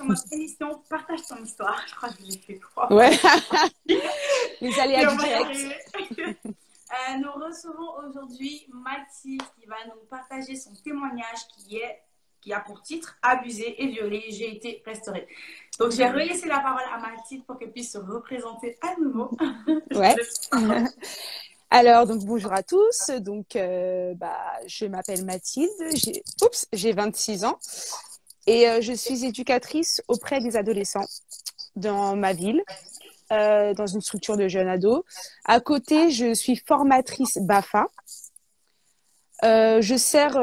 mode émission, partage ton histoire. Je crois que je l'ai fait 3 fois. Ouais. Les Et aléas on du va y direct. arriver. Nous recevons aujourd'hui Mathilde qui va nous partager son témoignage qui a pour titre Abusé et violé, j'ai été restaurée. Donc, je vais relaisser la parole à Mathilde pour qu'elle puisse se représenter à nouveau. Ouais. Alors, donc, bonjour à tous. Donc, je m'appelle Mathilde. J'ai 26 ans et je suis éducatrice auprès des adolescents dans ma ville, dans une structure de jeunes ados. À côté, je suis formatrice BAFA. Je sers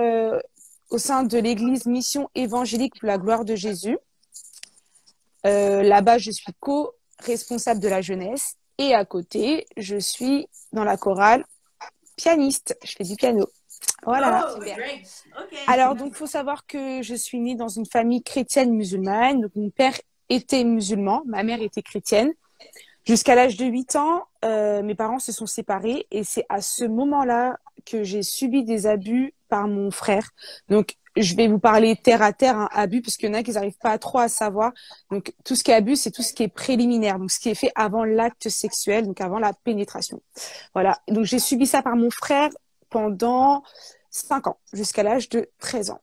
au sein de l'église Mission évangélique pour la gloire de Jésus. Là-bas, je suis co-responsable de la jeunesse. Et à côté, je suis dans la chorale pianiste. Je fais du piano. Voilà. Oh, great. Okay. Alors, donc, il faut savoir que je suis née dans une famille chrétienne musulmane. Donc, mon père était musulman, ma mère était chrétienne. Jusqu'à l'âge de 8 ans, mes parents se sont séparés et c'est à ce moment-là que j'ai subi des abus par mon frère. Donc, je vais vous parler terre à terre, hein, abus, parce qu'il y en a qui n'arrivent pas trop à savoir. Donc, tout ce qui est abus, c'est tout ce qui est préliminaire, donc ce qui est fait avant l'acte sexuel, donc avant la pénétration. Voilà. Donc, j'ai subi ça par mon frère pendant 5 ans, jusqu'à l'âge de 13 ans.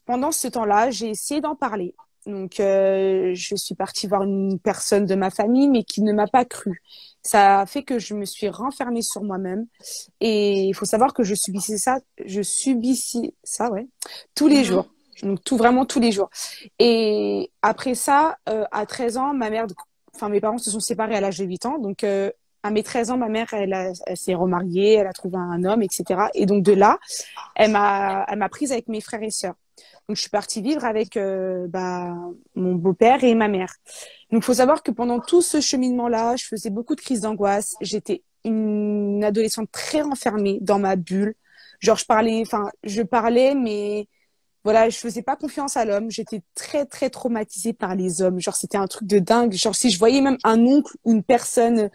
Pendant ce temps-là, j'ai essayé d'en parler. Donc, je suis partie voir une personne de ma famille, mais qui ne m'a pas cru. Ça a fait que je me suis renfermée sur moi-même. Et il faut savoir que je subissais ça, ouais, tous les jours. Donc, vraiment tous les jours. Et après ça, à 13 ans, mes parents se sont séparés à l'âge de 8 ans. Donc, à mes 13 ans, ma mère, elle s'est remariée, elle a trouvé un homme, etc. Et donc, de là, elle m'a prise avec mes frères et sœurs. Donc, je suis partie vivre avec mon beau-père et ma mère. Donc, il faut savoir que pendant tout ce cheminement-là, je faisais beaucoup de crises d'angoisse. J'étais une adolescente très renfermée dans ma bulle. Genre, je parlais, mais voilà, je faisais pas confiance à l'homme. J'étais très, très traumatisée par les hommes. Genre, c'était un truc de dingue. Genre, si je voyais même un oncle ou une personne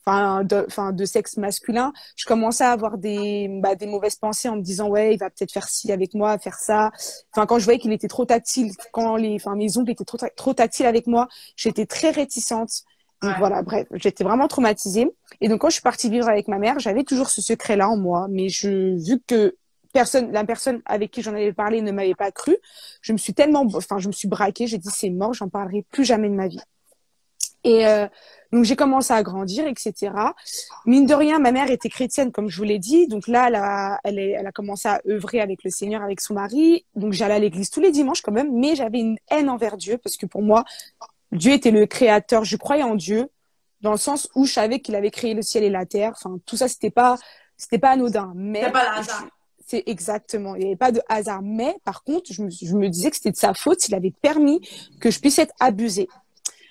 de sexe masculin, je commençais à avoir des mauvaises pensées en me disant ouais, il va peut-être faire ci avec moi, faire ça. Enfin, quand je voyais qu'il était trop tactile, mes ongles étaient trop tactiles avec moi, j'étais très réticente. Donc voilà, bref, j'étais vraiment traumatisée. Et donc quand je suis partie vivre avec ma mère, j'avais toujours ce secret-là en moi, mais vu que la personne avec qui j'en avais parlé ne m'avait pas cru, je me suis braquée, j'ai dit c'est mort, j'en parlerai plus jamais de ma vie. Et donc j'ai commencé à grandir, etc. Mine de rien, ma mère était chrétienne, comme je vous l'ai dit. Donc là, elle a commencé à œuvrer avec le Seigneur, avec son mari. Donc j'allais à l'église tous les dimanches quand même, mais j'avais une haine envers Dieu parce que pour moi, Dieu était le créateur. Je croyais en Dieu dans le sens où je savais qu'il avait créé le ciel et la terre. Enfin, tout ça, c'était pas anodin. Mais c'est pas le hasard. C'est exactement. Il n'y avait pas de hasard. Mais par contre, je me disais que c'était de sa faute s'il avait permis que je puisse être abusée.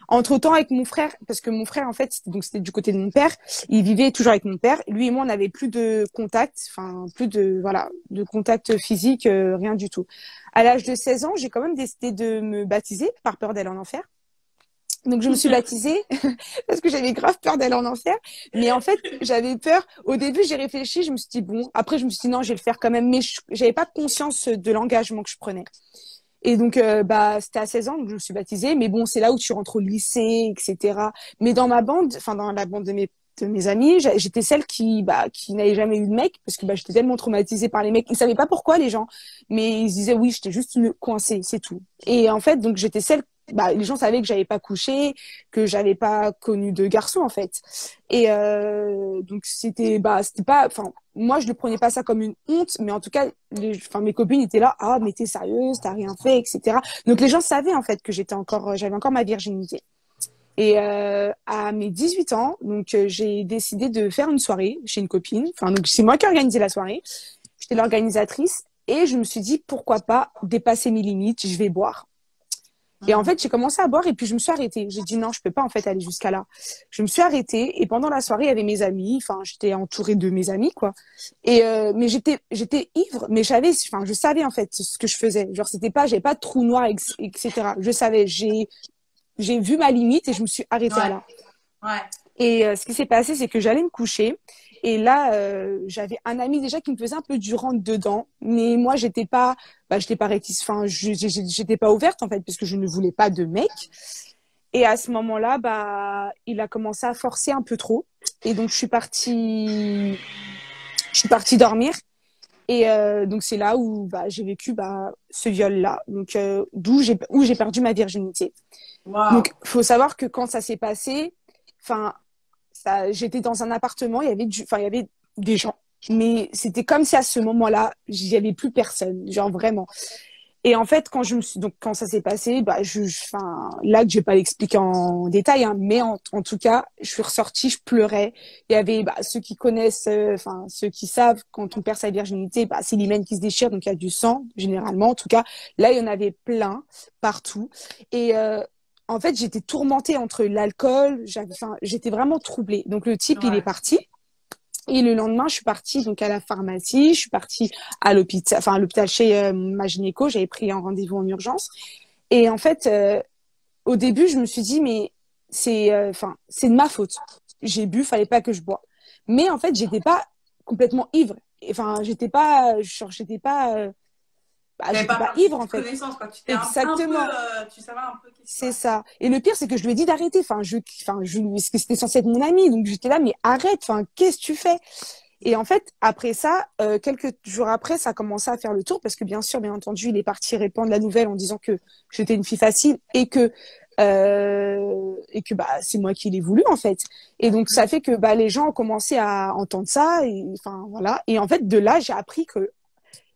Entre-temps, avec mon frère, parce que mon frère, en fait, c'était du côté de mon père, il vivait toujours avec mon père. Lui et moi, on n'avait plus de contact, de contact physique, rien du tout. À l'âge de 16 ans, j'ai quand même décidé de me baptiser par peur d'aller en enfer. Donc, je me suis baptisée parce que j'avais grave peur d'aller en enfer. Mais en fait, j'avais peur. Au début, j'ai réfléchi, je me suis dit, bon, après, je me suis dit, non, je vais le faire quand même. Mais j'avais pas conscience de l'engagement que je prenais. Et donc, c'était à 16 ans, donc je me suis baptisée. Mais bon, c'est là où tu rentres au lycée, etc. Mais dans la bande de mes amis, j'étais celle qui n'avait jamais eu de mec parce que j'étais tellement traumatisée par les mecs. Ils savaient pas pourquoi, les gens. Mais ils se disaient, oui, j'étais juste une coincée, c'est tout. Et en fait, donc, j'étais celle les gens savaient que j'avais pas couché, que j'avais pas connu de garçon en fait. Et donc c'était pas, moi je ne prenais pas ça comme une honte, mais en tout cas mes copines étaient là, ah mais t'es sérieuse, t'as rien fait, etc. Donc les gens savaient en fait que j'avais encore ma virginité. Et à mes 18 ans, donc j'ai décidé de faire une soirée chez une copine. Enfin donc c'est moi qui ai organisé la soirée. J'étais l'organisatrice et je me suis dit pourquoi pas dépasser mes limites, je vais boire. Et en fait, j'ai commencé à boire et puis je me suis arrêtée. J'ai dit non, je peux pas en fait aller jusqu'à là. Je me suis arrêtée et pendant la soirée, il y avait mes amis. Enfin, j'étais entourée de mes amis, quoi. Et mais j'étais ivre, mais je savais en fait ce que je faisais. Genre, j'avais pas de trou noir, etc. Je savais. J'ai vu ma limite et je me suis arrêtée là. Ouais. Et ce qui s'est passé, c'est que j'allais me coucher. Et là, j'avais un ami déjà qui me faisait un peu du rentre dedans. Mais moi, j'étais pas réticente. Enfin, j'étais pas ouverte, en fait, parce que je ne voulais pas de mec. Et à ce moment-là, il a commencé à forcer un peu trop. Et donc, je suis partie dormir. Et donc, c'est là où j'ai vécu ce viol-là. Donc, où j'ai perdu ma virginité. Waouh. Donc, faut savoir que quand ça s'est passé, enfin, j'étais dans un appartement, il y avait des gens, mais c'était comme si à ce moment-là, il y avait plus personne, genre vraiment. Et en fait, quand ça s'est passé, là, je vais pas l'expliquer en détail, hein, mais en tout cas, je suis ressortie, je pleurais. Il y avait, ceux qui connaissent, ceux qui savent, quand on perd sa virginité, c'est l'hymen qui se déchire, donc il y a du sang, généralement. En tout cas, là, il y en avait plein, partout. Et, en fait, j'étais tourmentée entre l'alcool, j'étais vraiment troublée. Donc, le type, il est Ouais. parti. Et le lendemain, je suis partie donc à la pharmacie, je suis partie à l'hôpital chez ma gynéco, j'avais pris un rendez-vous en urgence. Et en fait, au début, je me suis dit mais c'est de ma faute. J'ai bu, fallait pas que je bois. Mais en fait, j'étais pas complètement ivre. Enfin, T'avais j'étais pas pas perdu ivre en toute fait. connaissance, quoi. Tu t'es un peu, Exactement. tu savais un peu qu'est-ce qui se C'est passait. ça. Et le pire, c'est que je lui ai dit d'arrêter. Parce que c'était censé être mon ami. Donc, j'étais là, mais arrête. Enfin, qu'est-ce que tu fais? Et en fait, après ça, quelques jours après, ça a commencé à faire le tour parce que bien sûr, bien entendu, il est parti répandre la nouvelle en disant que j'étais une fille facile et que c'est moi qui l'ai voulu en fait. Et donc ça fait que les gens ont commencé à entendre ça et enfin voilà. Et en fait, de là, j'ai appris que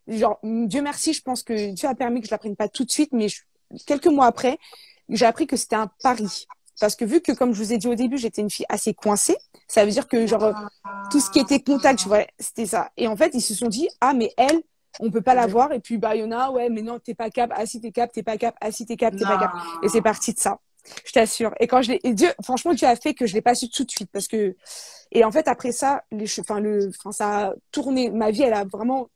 genre Dieu merci, je pense que Dieu a permis que je l'apprenne pas tout de suite, mais quelques mois après, j'ai appris que c'était un pari. Parce que vu que, comme je vous ai dit au début, j'étais une fille assez coincée, ça veut dire que, genre, tout ce qui était contact, ouais, c'était ça. Et en fait, ils se sont dit, ah, mais elle, on peut pas la voir. Et puis, il y en a, ouais, mais non, t'es pas cap. Ah, si, t'es cap, t'es pas cap. Ah, si, t'es cap, t'es pas cap. Et c'est Non. parti de ça. Je t'assure. Et quand et Dieu, franchement, Dieu a fait que je l'ai pas su tout de suite parce que, et en fait, après ça, ça a tourné. Ma vie, elle a vraiment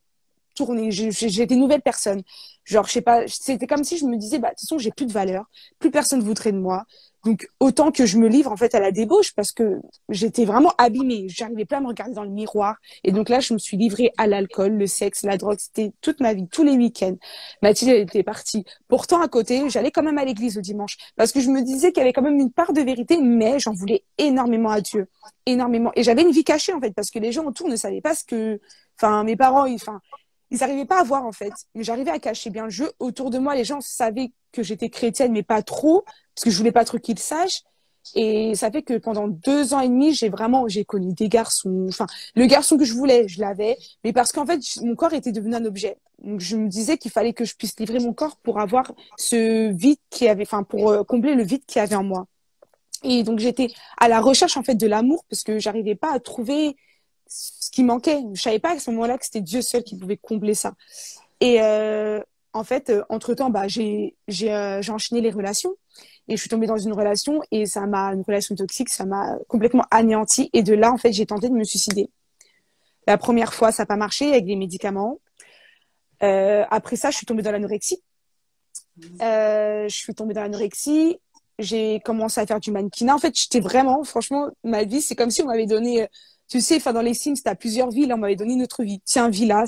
tourné. J'étais une nouvelle personne. Genre, je sais pas, c'était comme si je me disais, de toute façon, j'ai plus de valeur. Plus personne voudrait de moi. Donc, autant que je me livre, en fait, à la débauche parce que j'étais vraiment abîmée. J'arrivais pas à me regarder dans le miroir. Et donc là, je me suis livrée à l'alcool, le sexe, la drogue. C'était toute ma vie, tous les week-ends. Mathilde, elle était partie. Pourtant, à côté, j'allais quand même à l'église le dimanche parce que je me disais qu'il y avait quand même une part de vérité, mais j'en voulais énormément à Dieu. Énormément. Et j'avais une vie cachée, en fait, parce que les gens autour ne savaient pas mes parents, ils n'arrivaient pas à voir en fait. Mais j'arrivais à cacher bien le jeu. Autour de moi, les gens savaient que j'étais chrétienne, mais pas trop, parce que je voulais pas trop qu'ils le sachent. Et ça fait que pendant 2 ans et demi, j'ai connu des garçons. Enfin, le garçon que je voulais, je l'avais, mais parce qu'en fait, mon corps était devenu un objet. Donc, je me disais qu'il fallait que je puisse livrer mon corps pour avoir ce vide pour combler le vide qu'il y avait en moi. Et donc, j'étais à la recherche en fait de l'amour parce que j'arrivais pas à trouver ce qui manquait. Je savais pas à ce moment-là que c'était Dieu seul qui pouvait combler ça. Et en fait, entre-temps, j'ai enchaîné les relations et je suis tombée dans une relation et une relation toxique, ça m'a complètement anéantie. Et de là, en fait, j'ai tenté de me suicider. La première fois, ça n'a pas marché avec des médicaments. Après ça, je suis tombée dans l'anorexie. J'ai commencé à faire du mannequinat. En fait, j'étais vraiment, franchement, ma vie, c'est comme si on m'avait donné, tu sais, dans les Sims, t'as plusieurs villes, on m'avait donné notre vie. Tiens, vie là,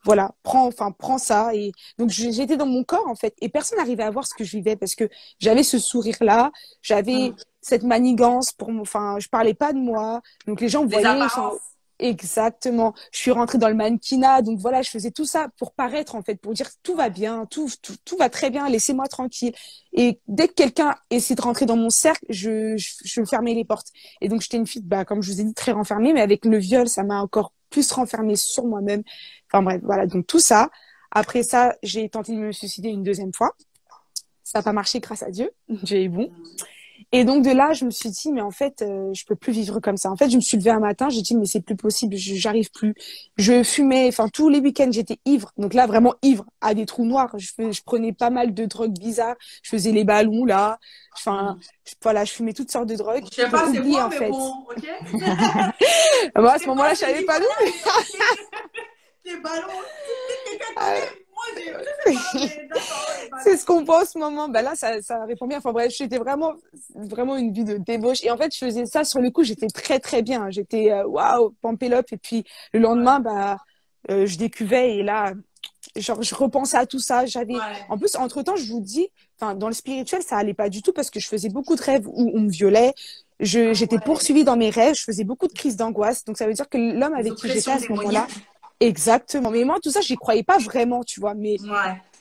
voilà, prends ça. Et donc, j'étais dans mon corps, en fait, et personne n'arrivait à voir ce que je vivais parce que j'avais ce sourire-là, j'avais cette manigance je parlais pas de moi. Donc, les gens Les voyaient, apparences. exactement. Je suis rentrée dans le mannequinat, donc voilà, je faisais tout ça pour paraître en fait, pour dire tout va bien, tout va très bien, laissez-moi tranquille. Et dès que quelqu'un essayait de rentrer dans mon cercle, je fermais les portes. Et donc j'étais une fille, comme je vous ai dit, très renfermée, mais avec le viol, ça m'a encore plus renfermée sur moi-même. Enfin bref, voilà, donc tout ça. Après ça, j'ai tenté de me suicider une deuxième fois. Ça n'a pas marché grâce à Dieu. Dieu est bon. Et donc de là, je me suis dit, mais en fait, je peux plus vivre comme ça. En fait, je me suis levée un matin, j'ai dit, mais c'est plus possible, j'arrive plus. Je fumais, tous les week-ends, j'étais ivre. Donc là, vraiment ivre, à des trous noirs. Je prenais pas mal de drogues bizarres. Je faisais les ballons, là. Voilà, je fumais toutes sortes de drogues. Je sais Pour pas c'est oublier, quoi, en mais fait. bon, ok. Moi, à Je ce sais moment-là, pas, je je te savais dis pas voilà, d'où. mais ok. Les ballons. Si quelqu'un connaît, moi, C'est ce qu'on pense au moment. Bah là, ça répond bien. Enfin bref, j'étais vraiment, vraiment une vie de débauche. Et en fait, je faisais ça sur le coup, j'étais très, très bien. J'étais, waouh, pampelope. Et puis, le lendemain, bah, je décuvais et là, genre, je repensais à tout ça. En plus, entre-temps, je vous dis, enfin, dans le spirituel, ça allait pas du tout parce que je faisais beaucoup de rêves où on me violait. J'étais poursuivie dans mes rêves. Je faisais beaucoup de crises d'angoisse. Donc, ça veut dire que l'homme avec qui j'étais à ce moment-là, exactement. Mais moi, tout ça, j'y croyais pas vraiment, tu vois. Mais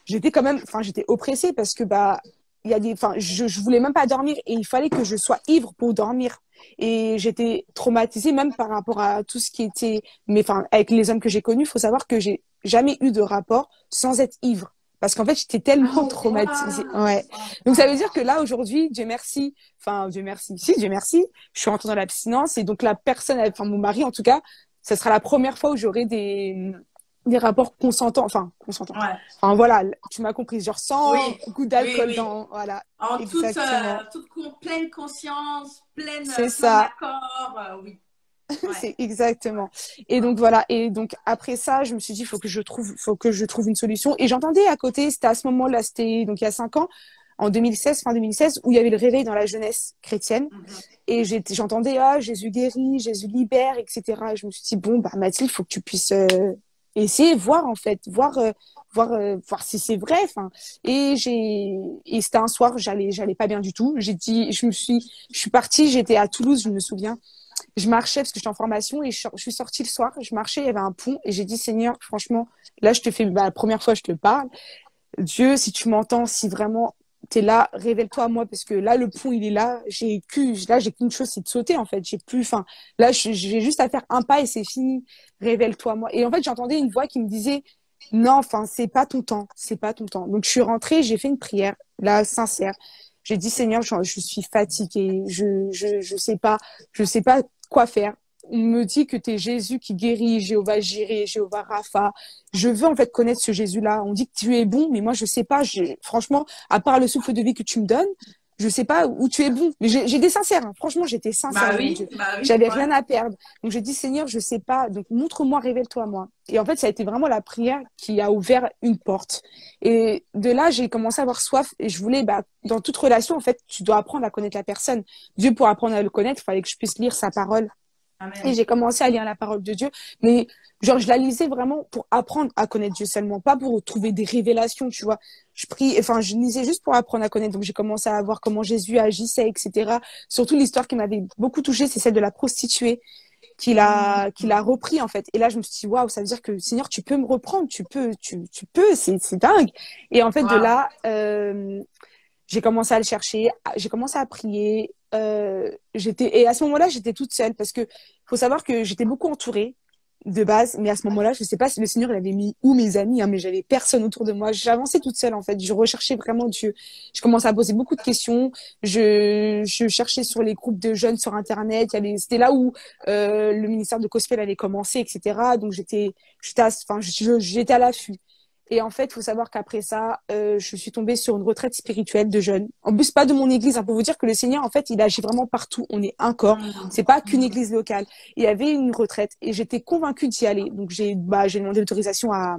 j'étais quand même, enfin, j'étais oppressée parce que, bah, il y a enfin, je voulais même pas dormir et il fallait que je sois ivre pour dormir. Et j'étais traumatisée même par rapport à tout ce qui était, mais enfin, avec les hommes que j'ai connus, il faut savoir que j'ai jamais eu de rapport sans être ivre. Parce qu'en fait, j'étais tellement traumatisée. Ouais. Donc, ça veut dire que là, aujourd'hui, Dieu merci, si, Dieu merci, je suis rentrée dans l'abstinence et donc la personne, enfin, mon mari, en tout cas, ça sera la première fois où j'aurai des rapports consentants. Enfin, voilà, tu m'as compris, genre sans goût d'alcool dans, voilà. En exactement. Pleine conscience, plein accord, oui. C'est exactement. Et donc voilà. Et donc après ça, je me suis dit, faut que je trouve une solution. Et j'entendais à côté, c'était à ce moment-là, c'était donc il y a 5 ans, en 2016, fin 2016, où il y avait le réveil dans la jeunesse chrétienne. Et j'entendais, Jésus guérit, Jésus libère, etc. Et je me suis dit, bon, bah Mathilde, il faut que tu puisses essayer, voir en fait, voir si c'est vrai. Enfin, et c'était un soir, j'allais pas bien du tout. Je suis partie, j'étais à Toulouse, je me souviens. Je marchais parce que j'étais en formation et je suis sortie le soir. Je marchais, il y avait un pont et j'ai dit, Seigneur, franchement, là, je te fais, la première fois, je te parle. Dieu, si tu m'entends, si vraiment t'es là, révèle-toi à moi parce que là, le pont, il est là. J'ai qu'une chose, c'est de sauter, en fait. Là, j'ai juste à faire un pas et c'est fini. Révèle-toi à moi. Et en fait, j'entendais une voix qui me disait, non, enfin, c'est pas ton temps. C'est pas ton temps. Donc, je suis rentrée, j'ai fait une prière, là, sincère. J'ai dit, Seigneur, je suis fatiguée. Je sais pas quoi faire. On me dit que tu es Jésus qui guérit, Jéhovah Jireh, Jéhovah Rapha. Je veux en fait connaître ce Jésus-là. On dit que tu es bon, mais moi je sais pas. Franchement, à part le souffle de vie que tu me donnes, je sais pas où tu es bon. Mais j'étais sincère. Hein. Franchement, j'étais sincère. J'avais rien à perdre. Donc j'ai dit Seigneur, je sais pas. Donc montre-moi, révèle-toi moi. Et en fait, ça a été vraiment la prière qui a ouvert une porte. Et de là, j'ai commencé à avoir soif. Et je voulais, dans toute relation, en fait, tu dois apprendre à connaître la personne. Dieu, pour apprendre à le connaître, il fallait que je puisse lire sa parole. Amen. Et j'ai commencé à lire la parole de Dieu, mais genre je la lisais vraiment pour apprendre à connaître Dieu seulement, pas pour trouver des révélations, tu vois. Je lisais juste pour apprendre à connaître. Donc j'ai commencé à voir comment Jésus agissait, etc. Surtout l'histoire qui m'avait beaucoup touchée, c'est celle de la prostituée qu'il a repris en fait. Et là je me suis dit waouh, ça veut dire que Seigneur, tu peux me reprendre, tu peux, c'est dingue. Et en fait de là, j'ai commencé à le chercher, j'ai commencé à prier. Et à ce moment-là, j'étais toute seule parce que faut savoir que j'étais beaucoup entourée de base, mais à ce moment-là, je sais pas si le Seigneur l'avait mis où mes amis, hein, mais j'avais personne autour de moi. J'avançais toute seule en fait. Je recherchais vraiment Dieu. Je commençais à poser beaucoup de questions. Je cherchais sur les groupes de jeunes sur Internet. C'était là où le ministère de Gospel allait commencer, etc. Donc j'étais à l'affût. Et en fait, il faut savoir qu'après ça, je suis tombée sur une retraite spirituelle de jeunes. En plus, pas de mon église, hein, pour vous dire que le Seigneur, en fait, il agit vraiment partout. On est un corps. C'est pas qu'une église locale. Il y avait une retraite et j'étais convaincue d'y aller. Donc, j'ai demandé l'autorisation à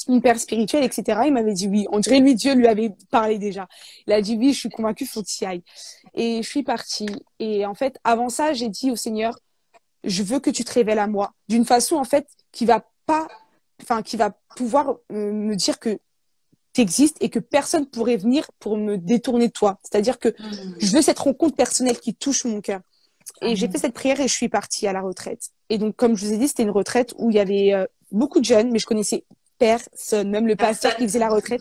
mon père spirituel, etc. Il m'avait dit oui. On dirait lui, Dieu lui avait parlé déjà. Il a dit oui, je suis convaincue, faut que tu y ailles. Et je suis partie. Et en fait, avant ça, j'ai dit au Seigneur, je veux que tu te révèles à moi d'une façon, en fait, qui va pouvoir me dire que tu existes et que personne pourrait venir pour me détourner de toi. C'est-à-dire que je veux cette rencontre personnelle qui touche mon cœur. Et j'ai fait cette prière et je suis partie à la retraite. Et donc, comme je vous ai dit, c'était une retraite où il y avait beaucoup de jeunes, mais je connaissais personne. Même le pasteur qui faisait la retraite,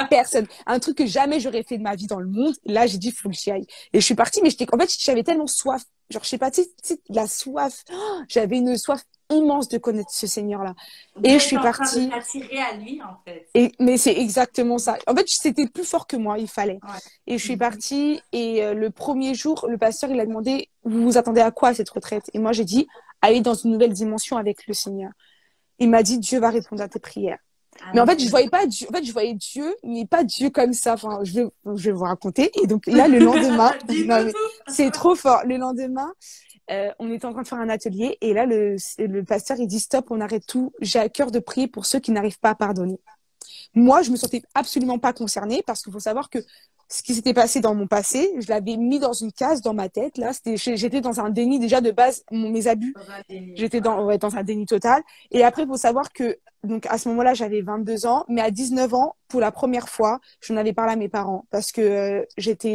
personne. Un truc que jamais j'aurais fait de ma vie dans le monde. Là, j'ai dit, faut que j'y aille. Et je suis partie, mais en fait, j'avais tellement soif. Genre, je sais pas, tu sais, la soif. Oh, j'avais une soif immense de connaître ce Seigneur-là. Et je suis partie. En train de t'attirer à lui, en fait. Mais c'est exactement ça. En fait, c'était plus fort que moi, il fallait. Ouais. Et je suis partie, et le premier jour, le pasteur, il a demandé, vous vous attendez à quoi à cette retraite? Et moi, j'ai dit, aller dans une nouvelle dimension avec le Seigneur. Il m'a dit, Dieu va répondre à tes prières. Mais en fait, je voyais pas Dieu. En fait, je voyais Dieu, mais pas Dieu comme ça. Enfin, je vais vous raconter. Et donc là, le lendemain, c'est trop fort. Le lendemain, on était en train de faire un atelier et là, le pasteur, il dit stop, on arrête tout. J'ai à cœur de prier pour ceux qui n'arrivent pas à pardonner. moi, je me sentais absolument pas concernée parce qu'il faut savoir que ce qui s'était passé dans mon passé, je l'avais mis dans une case dans ma tête. Là, j'étais dans un déni déjà de base, mes abus. J'étais dans un déni total. Et après, il faut savoir que, donc, à ce moment-là, j'avais 22 ans, mais à 19 ans, pour la première fois, j'en avais parlé à mes parents parce que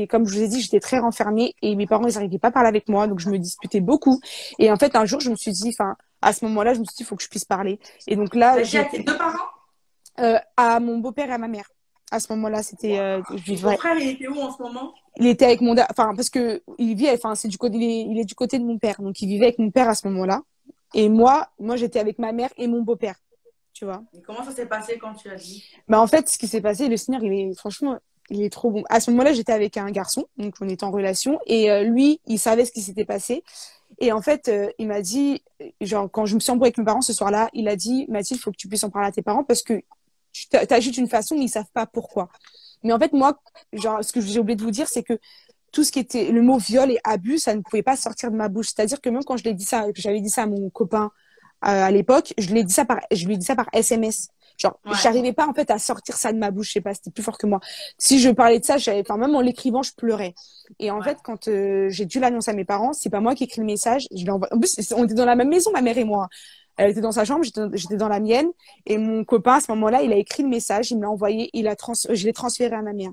comme je vous ai dit, j'étais très renfermée et mes parents, ils n'arrivaient pas à parler avec moi, donc je me disputais beaucoup. Et en fait, un jour, je me suis dit, enfin, à ce moment-là, je me suis dit, il faut que je puisse parler. Et donc là, T'as dit à tes deux parents? À mon beau-père et à ma mère. À ce moment-là, c'était, je Ton vivais. frère, il était où en ce moment? Il était avec enfin, parce que il vit, enfin, c'est du côté, il est du côté de mon père, donc il vivait avec mon père à ce moment-là. Et moi, j'étais avec ma mère et mon beau-père, tu vois. Et comment ça s'est passé quand tu as dit? Bah, en fait, ce qui s'est passé, le Seigneur, franchement, il est trop bon. À ce moment-là, j'étais avec un garçon, donc on était en relation, et lui, il savait ce qui s'était passé. Et en fait, il m'a dit, genre, quand je me suis embrouillée avec mes parents ce soir-là, il a dit, Mathilde, il faut que tu puisses en parler à tes parents parce que tu t'agites d'une façon, mais ils savent pas pourquoi. Mais en fait, moi, genre, ce que j'ai oublié de vous dire, c'est que tout ce qui était le mot viol et abus, ça ne pouvait pas sortir de ma bouche. C'est-à-dire que même quand je l'ai dit ça, que j'avais dit ça à mon copain à l'époque, je lui ai dit ça par SMS. Genre, j'arrivais pas en fait à sortir ça de ma bouche. Je sais pas, c'était plus fort que moi. Si je parlais de ça, enfin même en l'écrivant, je pleurais. Et en fait, quand j'ai dû l'annoncer à mes parents, c'est pas moi qui ai écrit le message. Je l'ai envoyé. En plus, on était dans la même maison, ma mère et moi. Elle était dans sa chambre, j'étais dans la mienne. Et mon copain, à ce moment-là, il a écrit le message, il me l'a envoyé, je l'ai transféré à ma mère.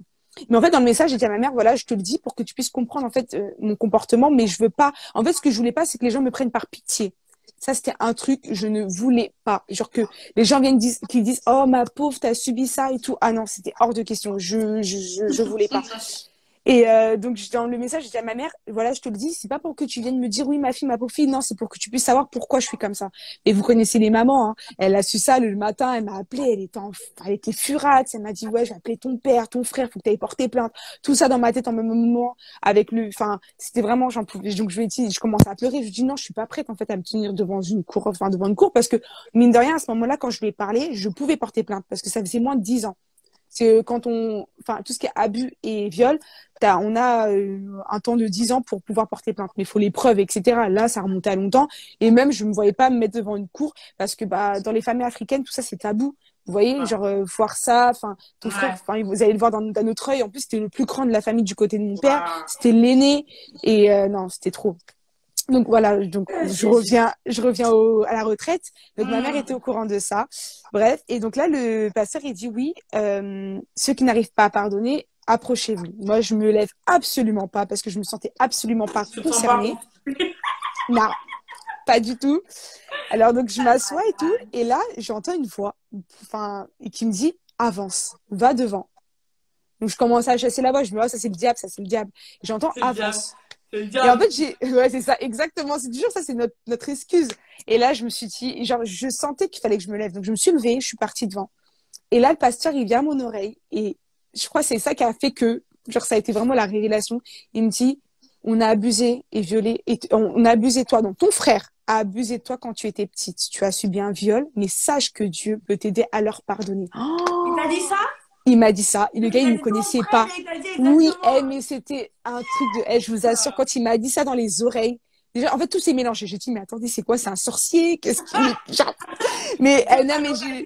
Mais en fait, dans le message, j'ai dit à ma mère, voilà, je te le dis pour que tu puisses comprendre en fait mon comportement, mais je veux pas. En fait, ce que je voulais pas, c'est que les gens me prennent par pitié. Ça, c'était un truc que je ne voulais pas. Genre que les gens qui disent, oh ma pauvre, t'as subi ça et tout. Ah non, c'était hors de question. Je voulais pas. Et donc, dans le message, j'ai dit à ma mère, voilà, je te le dis, c'est pas pour que tu viennes me dire, oui, ma fille, ma pauvre fille, non, c'est pour que tu puisses savoir pourquoi je suis comme ça. Et vous connaissez les mamans, hein. Elle a su ça le matin, elle m'a appelé, elle était furax, elle m'a dit, ouais, je vais appeler ton père, ton frère, faut que tu ailles porter plainte. Tout ça dans ma tête en même moment, enfin, c'était vraiment, j'en pouvais, donc je commence à pleurer, je dis, non, je suis pas prête, en fait, à me tenir devant une cour, parce que, mine de rien, à ce moment-là, quand je lui ai parlé, je pouvais porter plainte, parce que ça faisait moins de 10 ans. C'est quand enfin, tout ce qui est abus et viol, on a un temps de 10 ans pour pouvoir porter plainte. Mais il faut les preuves, etc. Là, ça remontait à longtemps. Et même, je me voyais pas me mettre devant une cour parce que, bah, dans les familles africaines, tout ça, c'est tabou. Vous voyez, genre, voir ça, enfin, ton frère, enfin, vous allez le voir d'un autre œil. En plus, c'était le plus grand de la famille du côté de mon père. C'était l'aîné. Et non, c'était trop. Donc voilà, donc je reviens à la retraite. Donc ma mère était au courant de ça. Bref, et donc là le pasteur il dit oui, ceux qui n'arrivent pas à pardonner, approchez-vous. Moi je me lève absolument pas parce que je me sentais absolument pas concernée. Non, pas du tout. Alors donc je m'assois et tout, et là j'entends une voix, enfin, qui me dit avance, va devant. Donc je commence à chasser la voix, je me dis ça c'est le diable, ça c'est le diable. J'entends avance. Et en fait, ouais, c'est ça, exactement. C'est toujours ça, c'est notre excuse. Et là, je me suis dit, genre, je sentais qu'il fallait que je me lève. Donc, je me suis levée, je suis partie devant. Et là, le pasteur, il vient à mon oreille. Et je crois que c'est ça qui a fait que, genre, ça a été vraiment la révélation. Il me dit, on a abusé et violé, on a abusé de toi. Donc, ton frère a abusé de toi quand tu étais petite. Tu as subi un viol, mais sache que Dieu peut t'aider à leur pardonner. Il t'a dit ça? Il m'a dit ça. Et le gars, il ne me connaissait pas. Oui, mais c'était un truc de... je vous assure, quand il m'a dit ça dans les oreilles, déjà, en fait, tout s'est mélangé. J'ai dit, mais attendez, c'est quoi? C'est un sorcier? Qu'est-ce qui... Mais non, mais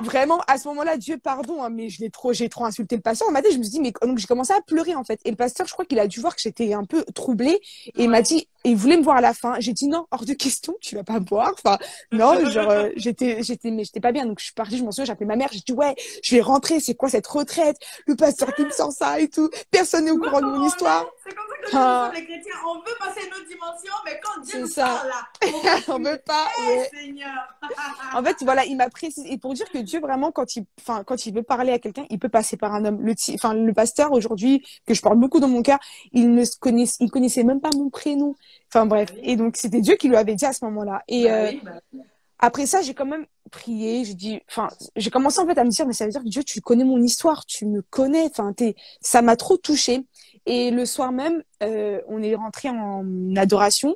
vraiment, à ce moment-là, Dieu pardon, hein, mais j'ai trop insulté le pasteur. En ma tête, je me suis dit, mais donc j'ai commencé à pleurer, en fait. Et le pasteur, je crois qu'il a dû voir que j'étais un peu troublée. Et il m'a dit, et il voulait me voir à la fin. J'ai dit, non, hors de question, tu vas pas boire. Enfin, non, genre, mais j'étais pas bien. Donc, je suis partie, je m'en souviens, j'ai appelé ma mère. J'ai dit, ouais, je vais rentrer. C'est quoi cette retraite? Le pasteur qui me sort ça et tout. Personne n'est au courant de mon histoire. C'est comme ça que les chrétiens, on veut passer une autre dimension, mais quand Dieu nous parle là, on veut pas. Ouais. Seigneur. En fait, voilà, il m'a précisé. Et pour dire que Dieu, vraiment, quand il veut parler à quelqu'un, il peut passer par un homme. Le pasteur, aujourd'hui, que je parle beaucoup dans mon cœur, il connaissait même pas mon prénom. Enfin, bref. Et donc, c'était Dieu qui lui avait dit à ce moment-là. Et après ça, j'ai quand même prié. J'ai commencé en fait à me dire, mais ça veut dire que Dieu, tu connais mon histoire, tu me connais. Enfin, ça m'a trop touchée. Et le soir même, on est rentré en adoration.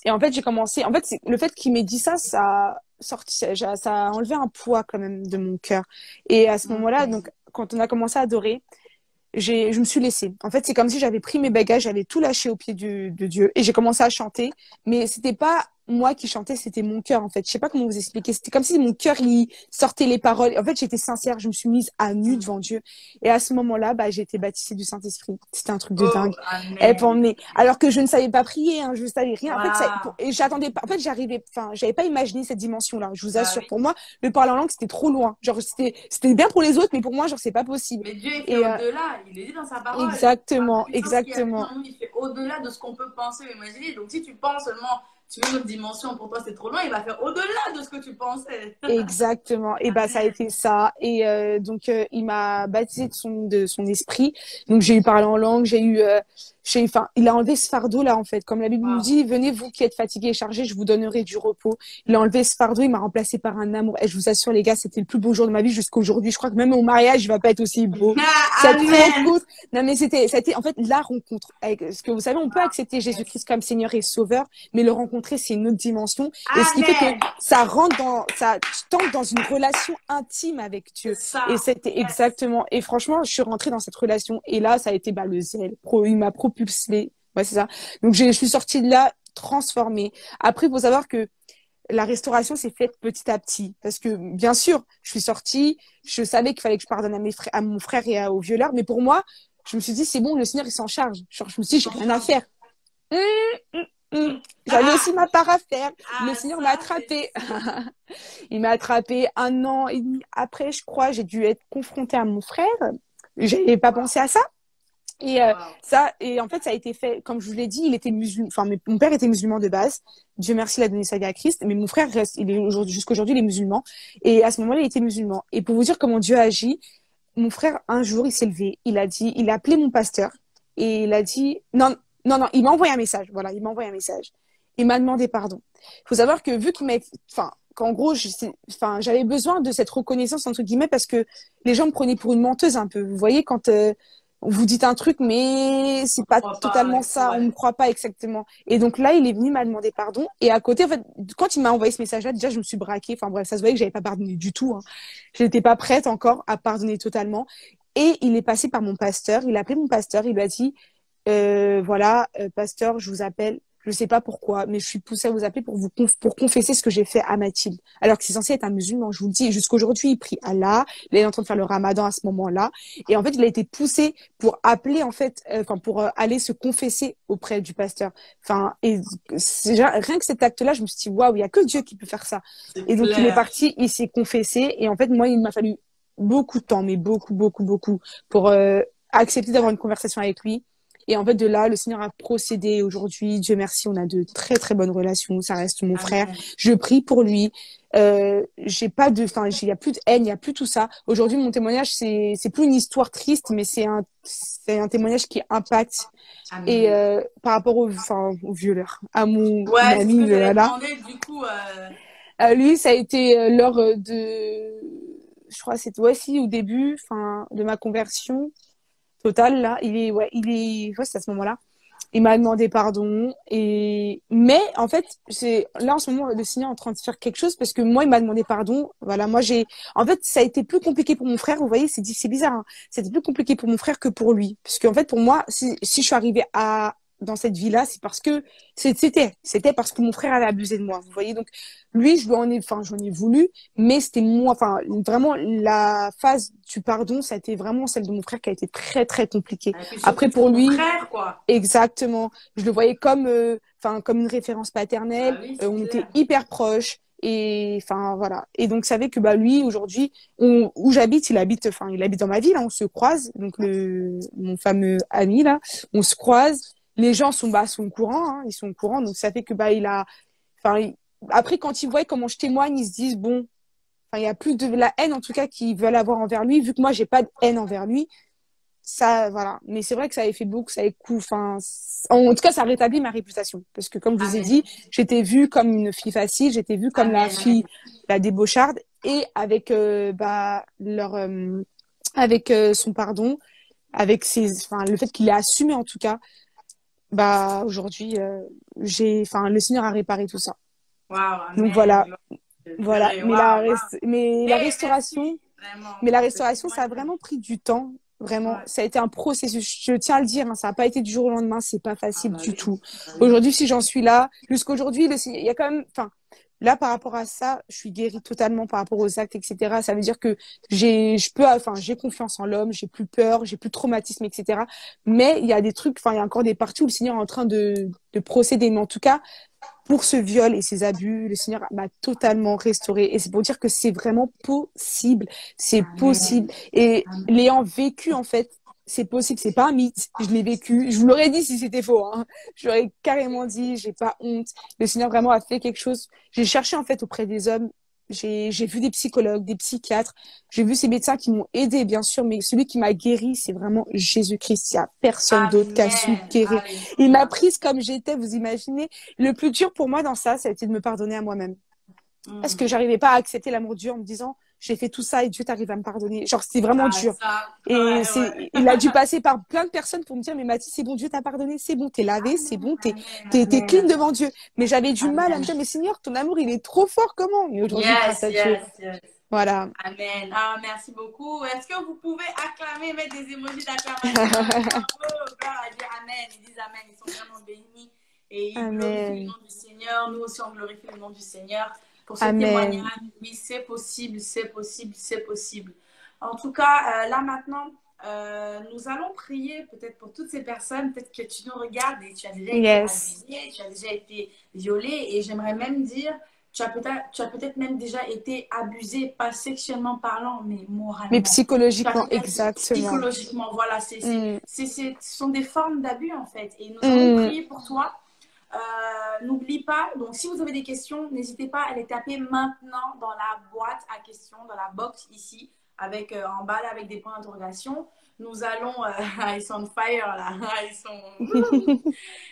Et en fait, j'ai commencé. En fait, le fait qu'il m'ait dit ça, ça a enlevé un poids quand même de mon cœur. Et à ce moment-là, donc, quand on a commencé à adorer, je me suis laissée. En fait, c'est comme si j'avais pris mes bagages, j'avais tout lâché au pied de Dieu et j'ai commencé à chanter. Mais c'était pas moi qui chantais, c'était mon cœur, en fait. Je sais pas comment vous expliquer. C'était comme si mon cœur, il sortait les paroles. En fait, j'étais sincère. Je me suis mise à nu devant Dieu. Et à ce moment-là, bah, j'ai été baptisée du Saint-Esprit. C'était un truc de Oh, dingue. Et amen. mais, alors que je ne savais pas prier, hein, je ne savais rien. En fait, Waouh. et j'attendais pas. En fait, j'avais pas imaginé cette dimension-là. Je vous Bah assure. oui. Pour moi, le parler en langue, c'était trop loin. Genre, c'était bien pour les autres, mais pour moi, genre, c'est pas possible. Mais Dieu, il fait Et, au-delà. Il le dit dans sa parole. La exactement, puissance qui habite exactement. en nous, il fait au-delà de ce qu'on peut penser ou imaginer. Donc, si tu penses seulement, tu veux une autre dimension, pour toi, c'est trop loin, il va faire au-delà de ce que tu pensais. Exactement. Et bah ça a Amen. été ça. Et donc il m'a baptisé de son esprit. Donc j'ai eu parlé en langue, enfin il a enlevé ce fardeau là en fait. Comme la Bible nous Waouh. dit, venez vous qui êtes fatigués et chargés, je vous donnerai du repos. Il a enlevé ce fardeau, il m'a remplacé par un amour. Et je vous assure les gars, c'était le plus beau jour de ma vie jusqu'à aujourd'hui. Je crois que même au mariage, il va pas être aussi beau. Ah, Cette amen. rencontre, non mais c'était en fait la rencontre. Parce que vous savez, on peut accepter Yes. Jésus-Christ comme Seigneur et Sauveur, mais le rencontrer c'est une autre dimension. Et ce qui fait que Amen. ça tente dans une relation intime avec C'est Dieu. Et ça. c'était Yes. exactement, et franchement, je suis rentrée dans cette relation. Et là, ça a été, bah, le zèle. Il m'a propulsé. Ouais, c'est ça. Donc, je suis sortie de là transformée. Après, il faut savoir que la restauration s'est faite petit à petit. Parce que, bien sûr, je suis sortie, je savais qu'il fallait que je pardonne à mon frère et au violeur. Mais pour moi, je me suis dit, c'est bon, le Seigneur, il s'en charge. Genre, je me suis dit, j'ai T'en rien à charge. faire. Hum, J'avais Ah, aussi ma part à faire. Le ah, Seigneur m'a ça, c'est attrapée. sûr. Il m'a attrapé 1 an et demi après, je crois, j'ai dû être confrontée à mon frère. J'avais pas Waouh. pensé à ça. Waouh. Et en fait, ça a été fait, comme je vous l'ai dit, il était musulman, enfin, mon père était musulman de base. Dieu merci, il a donné sa vie à Christ. Mais mon frère reste, il est aujourd'hui, jusqu'aujourd'hui, il est musulman. Et à ce moment-là, il était musulman. Et pour vous dire comment Dieu agit, mon frère, un jour, il s'est levé. Il a appelé mon pasteur. Et il a dit, non, non, non, il m'a envoyé un message. Voilà, il m'a envoyé un message. Il m'a demandé pardon. Il faut savoir que vu qu'il m'a, enfin, qu'en gros, enfin, j'avais besoin de cette reconnaissance, entre guillemets, parce que les gens me prenaient pour une menteuse un peu. Vous voyez, quand vous dites un truc, mais c'est On pas croit pas, totalement ouais. ça, on Ouais. ne me croit pas exactement. Et donc là, il est venu m'a demandé pardon. Et à côté, en fait, quand il m'a envoyé ce message-là, déjà, je me suis braquée. Enfin bref, ça se voyait que j'avais pas pardonné du tout. Hein. Je n'étais pas prête encore à pardonner totalement. Et il est passé par mon pasteur. Il a appelé mon pasteur. Il lui a dit, voilà, pasteur, je vous appelle. Je sais pas pourquoi, mais je suis poussée à vous appeler pour confesser ce que j'ai fait à Mathilde. Alors que c'est censé être un musulman, je vous le dis. Jusqu'aujourd'hui, il prie Allah. Il est en train de faire le Ramadan à ce moment-là. Et en fait, il a été poussé pour appeler, en fait, enfin, pour aller se confesser auprès du pasteur. Enfin, et rien que cet acte-là, je me suis dit, waouh, il y a que Dieu qui peut faire ça. C'est Et donc, il est clair. parti, il s'est confessé. Et en fait, moi, il m'a fallu beaucoup de temps, mais beaucoup, beaucoup, beaucoup, pour accepter d'avoir une conversation avec lui. Et en fait, de là, le Seigneur a procédé aujourd'hui. Dieu merci, on a de très, très bonnes relations. Ça reste mon frère. Amen. Je prie pour lui. J'ai pas de, enfin, il y a plus de haine, il y a plus tout ça. Aujourd'hui, mon témoignage, c'est plus une histoire triste, mais c'est un témoignage qui impacte. Et Amen. par rapport au violeur, à mon Ouais, c'est ce ami que j'allais là, demander. Du coup, lui, ça a été lors de, je crois, c'était ouais, si, au début, enfin, de ma conversion totale là. Ouais, c'est à ce moment-là. Il m'a demandé pardon mais en fait c'est là en ce moment le Seigneur est en train de faire quelque chose parce que moi il m'a demandé pardon. Voilà, moi j'ai en fait ça a été plus compliqué pour mon frère. Vous voyez, c'est bizarre. Hein. C'était plus compliqué pour mon frère que pour lui parce qu'en fait pour moi si je suis arrivée à dans cette vie-là, c'est parce que c'était parce que mon frère avait abusé de moi. Vous voyez, donc lui j'en ai voulu, mais c'était moi, enfin vraiment la phase du pardon, ça a été vraiment celle de mon frère qui a été très très compliquée. et puis surtout Après pour pour ton lui, frère, quoi. exactement. Je le voyais comme, enfin, comme une référence paternelle. Bah oui, c'est On était clair. hyper proches. Et enfin voilà. Et donc, savait que bah lui aujourd'hui, où j'habite, enfin, il habite dans ma ville. Hein, on se croise. Donc mon fameux ami là, on se croise. Les gens sont au courant. Hein, ils sont au courant. Donc ça fait que bah enfin, après quand ils voient comment je témoigne, ils se disent bon, enfin, il y a plus de la haine en tout cas qu'ils veulent avoir envers lui, vu que moi j'ai pas de haine envers lui ça voilà, mais c'est vrai que ça avait fait beaucoup, ça avait enfin en tout cas ça a rétabli ma réputation parce que comme je vous ai Amen. dit, j'étais vue comme une fille facile, j'étais vue comme la Amen. fille Amen. la débaucharde et avec bah leur avec son pardon, avec ses enfin le fait qu'il ait assumé en tout cas, bah aujourd'hui j'ai enfin le Seigneur a réparé tout ça. Waouh, Donc amen. voilà, Gloire à Dieu. voilà, Purée, waouh, waouh. mais la Hey, restauration merci, vraiment, mais la pour ce restauration ça a témoignage. vraiment pris du temps. Vraiment, Ouais. ça a été un processus. Je tiens à le dire, hein, ça n'a pas été du jour au lendemain. C'est pas Ah facile bah du oui. tout. Ah oui. Aujourd'hui, si j'en suis là, jusqu'aujourd'hui, il y a quand même, enfin, là, par rapport à ça, je suis guérie totalement par rapport aux actes, etc. Ça veut dire que j'ai confiance en l'homme, j'ai plus peur, j'ai plus de traumatisme, etc. Mais il y a des trucs, enfin, il y a encore des parties où le Seigneur est en train de procéder. Mais en tout cas, pour ce viol et ces abus, le Seigneur m'a totalement restaurée. Et c'est pour dire que c'est vraiment possible. C'est Amen. possible. Et Amen. l'ayant vécu, en fait, c'est possible. C'est pas un mythe. Je l'ai vécu. Je vous l'aurais dit si c'était faux, hein. Je l'aurais carrément dit. J'ai pas honte. Le Seigneur vraiment a fait quelque chose. J'ai cherché, en fait, auprès des hommes. J'ai vu des psychologues, des psychiatres. J'ai vu ces médecins qui m'ont aidé, bien sûr. Mais celui qui m'a guéri, c'est vraiment Jésus-Christ. Il y a personne d'autre qui a su Amen. guérir. Il m'a Alléluia. prise comme j'étais, vous imaginez. Le plus dur pour moi dans ça a été de me pardonner à moi-même. Parce que Mm. j'arrivais pas à accepter l'amour de Dieu en me disant, j'ai fait tout ça et Dieu t'arrive à me pardonner. Genre, c'était vraiment Ah, dur. ça. Et Ouais, ouais. il a dû passer par plein de personnes pour me dire, mais Mathis, c'est bon, Dieu t'a pardonné, c'est bon, t'es lavé, c'est Amen. bon, Amen. t'es clean Amen. devant Dieu. Mais j'avais du mal à me Amen. dire, mais Seigneur, ton amour, il est trop fort, comment? Mais aujourd'hui, grâce Yes, à Dieu, yes, yes. voilà. Amen. Ah, merci beaucoup. Est-ce que vous pouvez acclamer, mettre des émojis d'acclamation? Bravo. Gloire à Dieu. Amen. Ils disent Amen. Ils sont vraiment bénis. Et ils glorifient le Amen. nom du Seigneur. Nous aussi, on glorifie le nom du Seigneur pour ce témoignage. Amen. Oui, c'est possible, c'est possible, c'est possible. En tout cas, là maintenant, nous allons prier peut-être pour toutes ces personnes. Peut-être que tu nous regardes et tu as déjà été Yes. abusé, tu as déjà été violé. Et j'aimerais même dire tu as peut-être même déjà été abusé, pas sexuellement parlant, mais Mais moralement. Tu as psychologiquement, peut-être exactement. psychologiquement, voilà, Mm. ce sont des formes d'abus en fait. Et nous allons Mm. prier pour toi. N'oublie pas, donc si vous avez des questions, n'hésitez pas à les taper maintenant dans la boîte à questions, dans la box ici, avec en bas là, avec des points d'interrogation. Nous allons, ils sont on fire là, ils sont.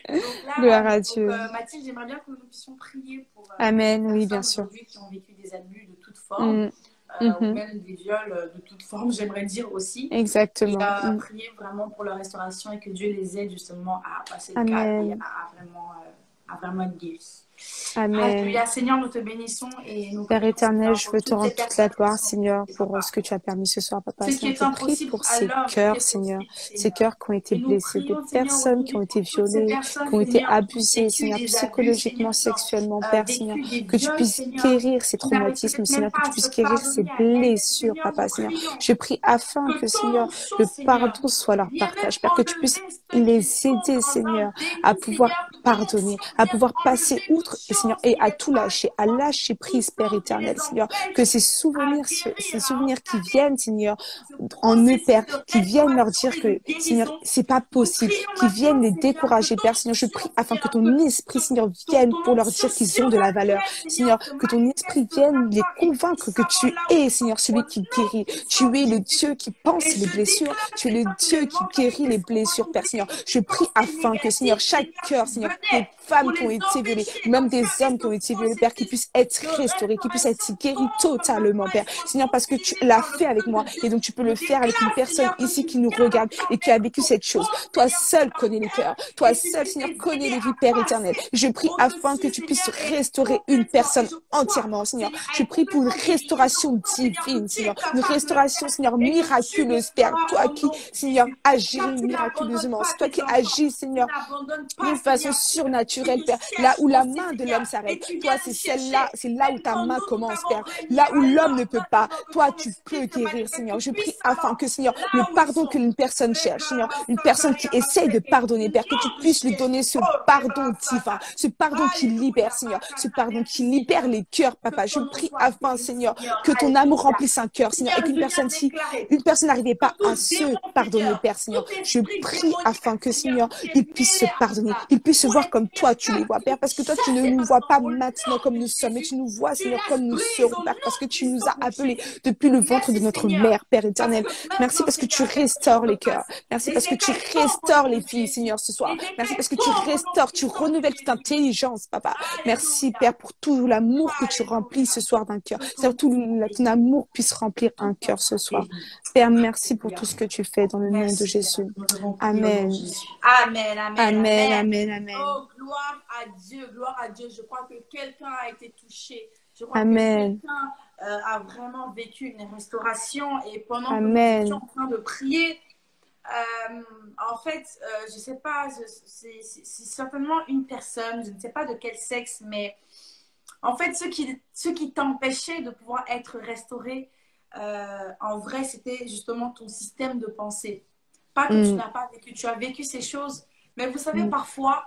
Donc Gloire là, à Dieu. Mathilde, j'aimerais bien que nous puissions prier pour ces Amen, oui, bien personnes sûr. aujourd'hui qui ont vécu des abus de toute forme, Mm. ou Mhm. même des viols de toute forme, j'aimerais dire aussi, et Exactement. Mm. prier vraiment pour leur restauration et que Dieu les aide justement à passer le cap et Amen. à vraiment être guéris. Amen. Alléluia, Seigneur, nous te bénissons et nous Père prions, éternel, Seigneur, je pour veux te toutes ces rendre toute la personnes qui gloire, sont Seigneur, guéries, pour Papa. ce que tu as permis ce soir, Papa. Ce qui Seigneur, est je prie impossible pour à ces l'homme cœurs, est Seigneur, possible, ces Seigneur. cœurs qui ont été Et nous blessés, des prions, Seigneur, personnes qui aujourd'hui ont pour été toutes ces violées, qui personnes, ont été Seigneur, qui ont abusées, vécu Seigneur, des abus, psychologiquement, Seigneur, qui sexuellement, ont Père, Seigneur, vécu des que tu viols, puisses Seigneur, guérir ces qui n'arrivent traumatismes, peut-être même Seigneur, que pas tu à se puisses guérir ces pardonner à elles. blessures, Seigneur, nous Papa, Seigneur. prions Je prie afin que que, ton Seigneur, onction, le Seigneur, pardon soit leur vienne partage, Père, que tu puisses enlever ceux qui les sont aider, dans un Seigneur, à déni, pouvoir Seigneur. pardonner, Onction à vienne pouvoir passer enlever toute outre, et Seigneur, chose et qui à n'est tout pas de lâcher, à toi. lâcher Tout prise, Père ce qui éternel, les Seigneur, que empêche ces à souvenirs, ces guérir, à souvenirs qui entamer viennent, Seigneur, ce en eux, Père, processus de qui viennent leur restauration dire et de que, Seigneur, guérison. c'est pas Nous possible, prions qui viennent maintenant, les Seigneur, que décourager, ton Père, Seigneur, je onction, prie afin que Seigneur, ton esprit, Seigneur, vienne ton pour leur onction dire qu'ils ont de la valeur, surnaturelle, Seigneur, Seigneur, se que ton esprit manifeste vienne les maintenant et convaincre que puissamment tu là où es, ils sont, Seigneur, au celui qui nom guérit, puissant tu es de le Jésus. Dieu qui Et pense les je blessures, déclare, tu es le Seigneur, que Dieu les qui membres guérit qui les se sont blessures, Père, renouvelés Seigneur, de je toute prie pensée afin que, Seigneur, négative, chaque Seigneur, cœur, qui Seigneur, des venait femmes pour qui ont les été violées, empêcher même des d'entamer hommes qui ce ont été violés, Père, qui processus puissent être de restaurés, qui puissent être restauration. guéris Oh, papa, totalement, Père. ils soient Seigneur, parce que tu confirmés l'as par le fait avec feu moi, de et Dieu. donc tu peux Je le faire avec une déclare, personne Seigneur, que ici tu qui nous viens regarde maintenant et qui a mettre vécu ton cette feu, chose. Toi Seigneur, sur seul leur connais les cœurs. cœur Toi et tu seul, puisses Seigneur, les connais aider les vies, à Père éternel. passer Je prie afin que au-dessus, tu puisses Seigneur, et être restaurer une complètement, et personne je crois, entièrement, Seigneur. Seigneur, à Je être prie pour une complètement guéri. Je restauration crois, Seigneur, que divine, tu Seigneur. es Une capable de le restauration, faire Seigneur, et que tu le miraculeuse, Père. feras Toi au qui, nom de Seigneur, Jésus. agis Car tu n'abandonnes miraculeusement. pas C'est toi tes qui enfants. agis, Tu Seigneur, n'abandonnes d'une pas, façon Seigneur, ceux qui surnaturelle, te Père. Là cherchent où la aussi, main de Seigneur. l'homme s'arrête, Et tu toi, viens les chercher. c'est là où Même ta quand main nous, nous commence, avons Père. renié, Là où l'homme ne alors peut pas, maintenant que toi, ton tu esprit peux se guérir, manifeste Seigneur. tout Je prie afin puissamment que, Seigneur, le là où ils pardon que sont. une personne cherche, Seigneur, une personne qui essaye de pardonner, Père, que tu puisses lui donner ce pardon divin, ce pardon qui libère, Alléluia. Seigneur, ce pardon qui Merci libère Seigneur. les cœurs, Que Papa. Je ton nom prie soit afin, béni, Seigneur, Seigneur. que ton amour Alléluia. remplisse un cœur, Seigneur, et Seigneur, qu'une je viens personne, si déclarer une personne n'arrivait que pas à tout se démon, pardonner, Seigneur, Père, tout Seigneur, je esprit prie démoniaque, afin que, Seigneur, Seigneur, qui est ils puissent se mêlé à pardonner, cela, ils puissent se pour voir les comme toi, tu les pécages, vois, Père, parce que toi, tu ne chassez nous vois maintenant pas au maintenant nom comme de nous sommes, mais Jésus. tu nous vois, Tu Seigneur, comme lâches nous prise serons, au Père, parce nom que tu nous puissant as de appelés Jésus. depuis le ventre de Merci notre Seigneur, mère, Père parce éternel. que Merci maintenant parce que tu Seigneur, cette chose restaures se les cœurs. passe. Merci Les parce que tu écailles tombent au restaures nom les de filles, Jésus. Seigneur, ce soir. Les Merci parce écailles que tu tombent au nom restaures, tu puissant de renouvelles toute Jésus. intelligence, Papa. Merci, Alléluia. Père, pour tout l'amour que tu remplis ce Alléluia. soir d'un cœur. Que ton C'est-à-dire nom tout soit ton béni. amour puisse remplir Ton un nom cœur ce soit soir. béni. Père, merci pour Alléluia. tout ce que tu fais dans le nom de Merci Père. Jésus. Nous devons prier au nom de Amen. Jésus. Amen, amen, Amen, amen. amen, amen. Oh, gloire à Dieu, gloire à Dieu. Je crois que quelqu'un a été touché. Je crois que Amen. quelqu'un a vraiment vécu une restauration. Et pendant que nous étions Amen. en train de prier, En fait, je sais pas, c'est certainement une personne, je ne sais pas de quel sexe, mais en fait, ce qui t'empêchait de pouvoir être restauré, en vrai, c'était justement ton système de pensée. Pas que tu Mm, n'as pas vécu, tu as vécu ces choses, mais vous savez, mm, parfois,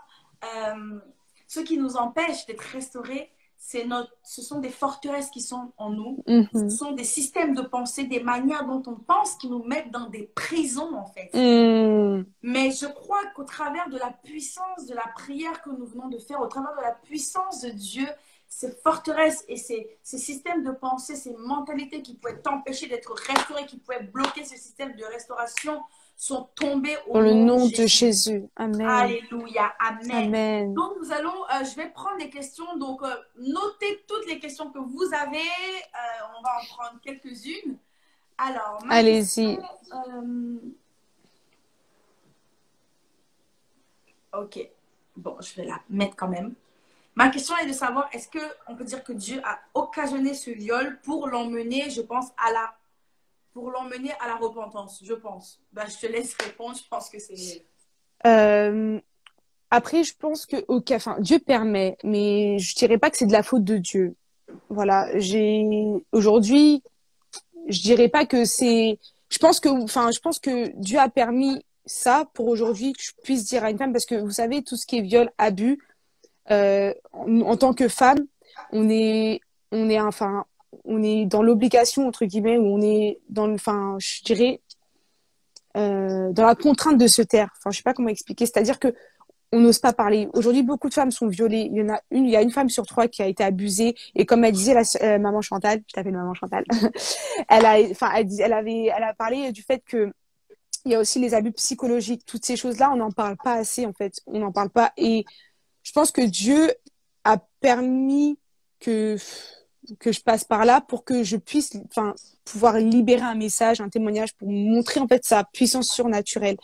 ce qui nous empêche d'être restaurés, ce sont des forteresses qui sont en nous. Ce mhm, sont des systèmes de pensée, des manières dont on pense qui nous mettent dans des prisons, en fait. mm. Mais je crois qu'au travers de la puissance de la prière que nous venons de faire, au travers de la puissance de Dieu, ces forteresses et ces systèmes de pensée, ces mentalités qui pouvaient t'empêcher d'être restauré, qui pouvaient bloquer ce système de restauration, sont tombés au Dans le nom de nom de Jésus. Jésus. Amen. Alléluia, Amen. Amen. Donc nous allons, je vais prendre les questions, donc notez toutes les questions que vous avez, on va en prendre quelques-unes. Alors, ma question, Allez-y. euh, ok, bon, je vais la mettre quand même. Ma question est de savoir, est-ce que on peut dire que Dieu a occasionné ce viol pour l'emmener, je pense, pour l'emmener à la repentance, je pense. Ben, je te laisse répondre, je pense que c'est... Euh, Après, je pense que, ok, enfin, Dieu permet, mais je dirais pas que c'est de la faute de Dieu. Voilà, aujourd'hui, je dirais pas que c'est, je pense que Dieu a permis ça pour aujourd'hui que je puisse dire à une femme, parce que vous savez, tout ce qui est viol, abus, en tant que femme, on est, enfin, on est dans l'obligation, entre guillemets, ou on est dans enfin, je dirais, dans la contrainte de se taire. Enfin, je sais pas comment expliquer. C'est-à-dire que on n'ose pas parler. Aujourd'hui, beaucoup de femmes sont violées. Il y a une femme sur trois qui a été abusée. Et comme elle disait, maman Chantal, je t'appelle maman Chantal, elle a parlé du fait que il y a aussi les abus psychologiques. Toutes ces choses-là, on n'en parle pas assez, en fait. On n'en parle pas. Et je pense que Dieu a permis que, que je passe par là pour que je puisse, enfin, pouvoir libérer un message, un témoignage pour montrer, en fait, sa puissance surnaturelle.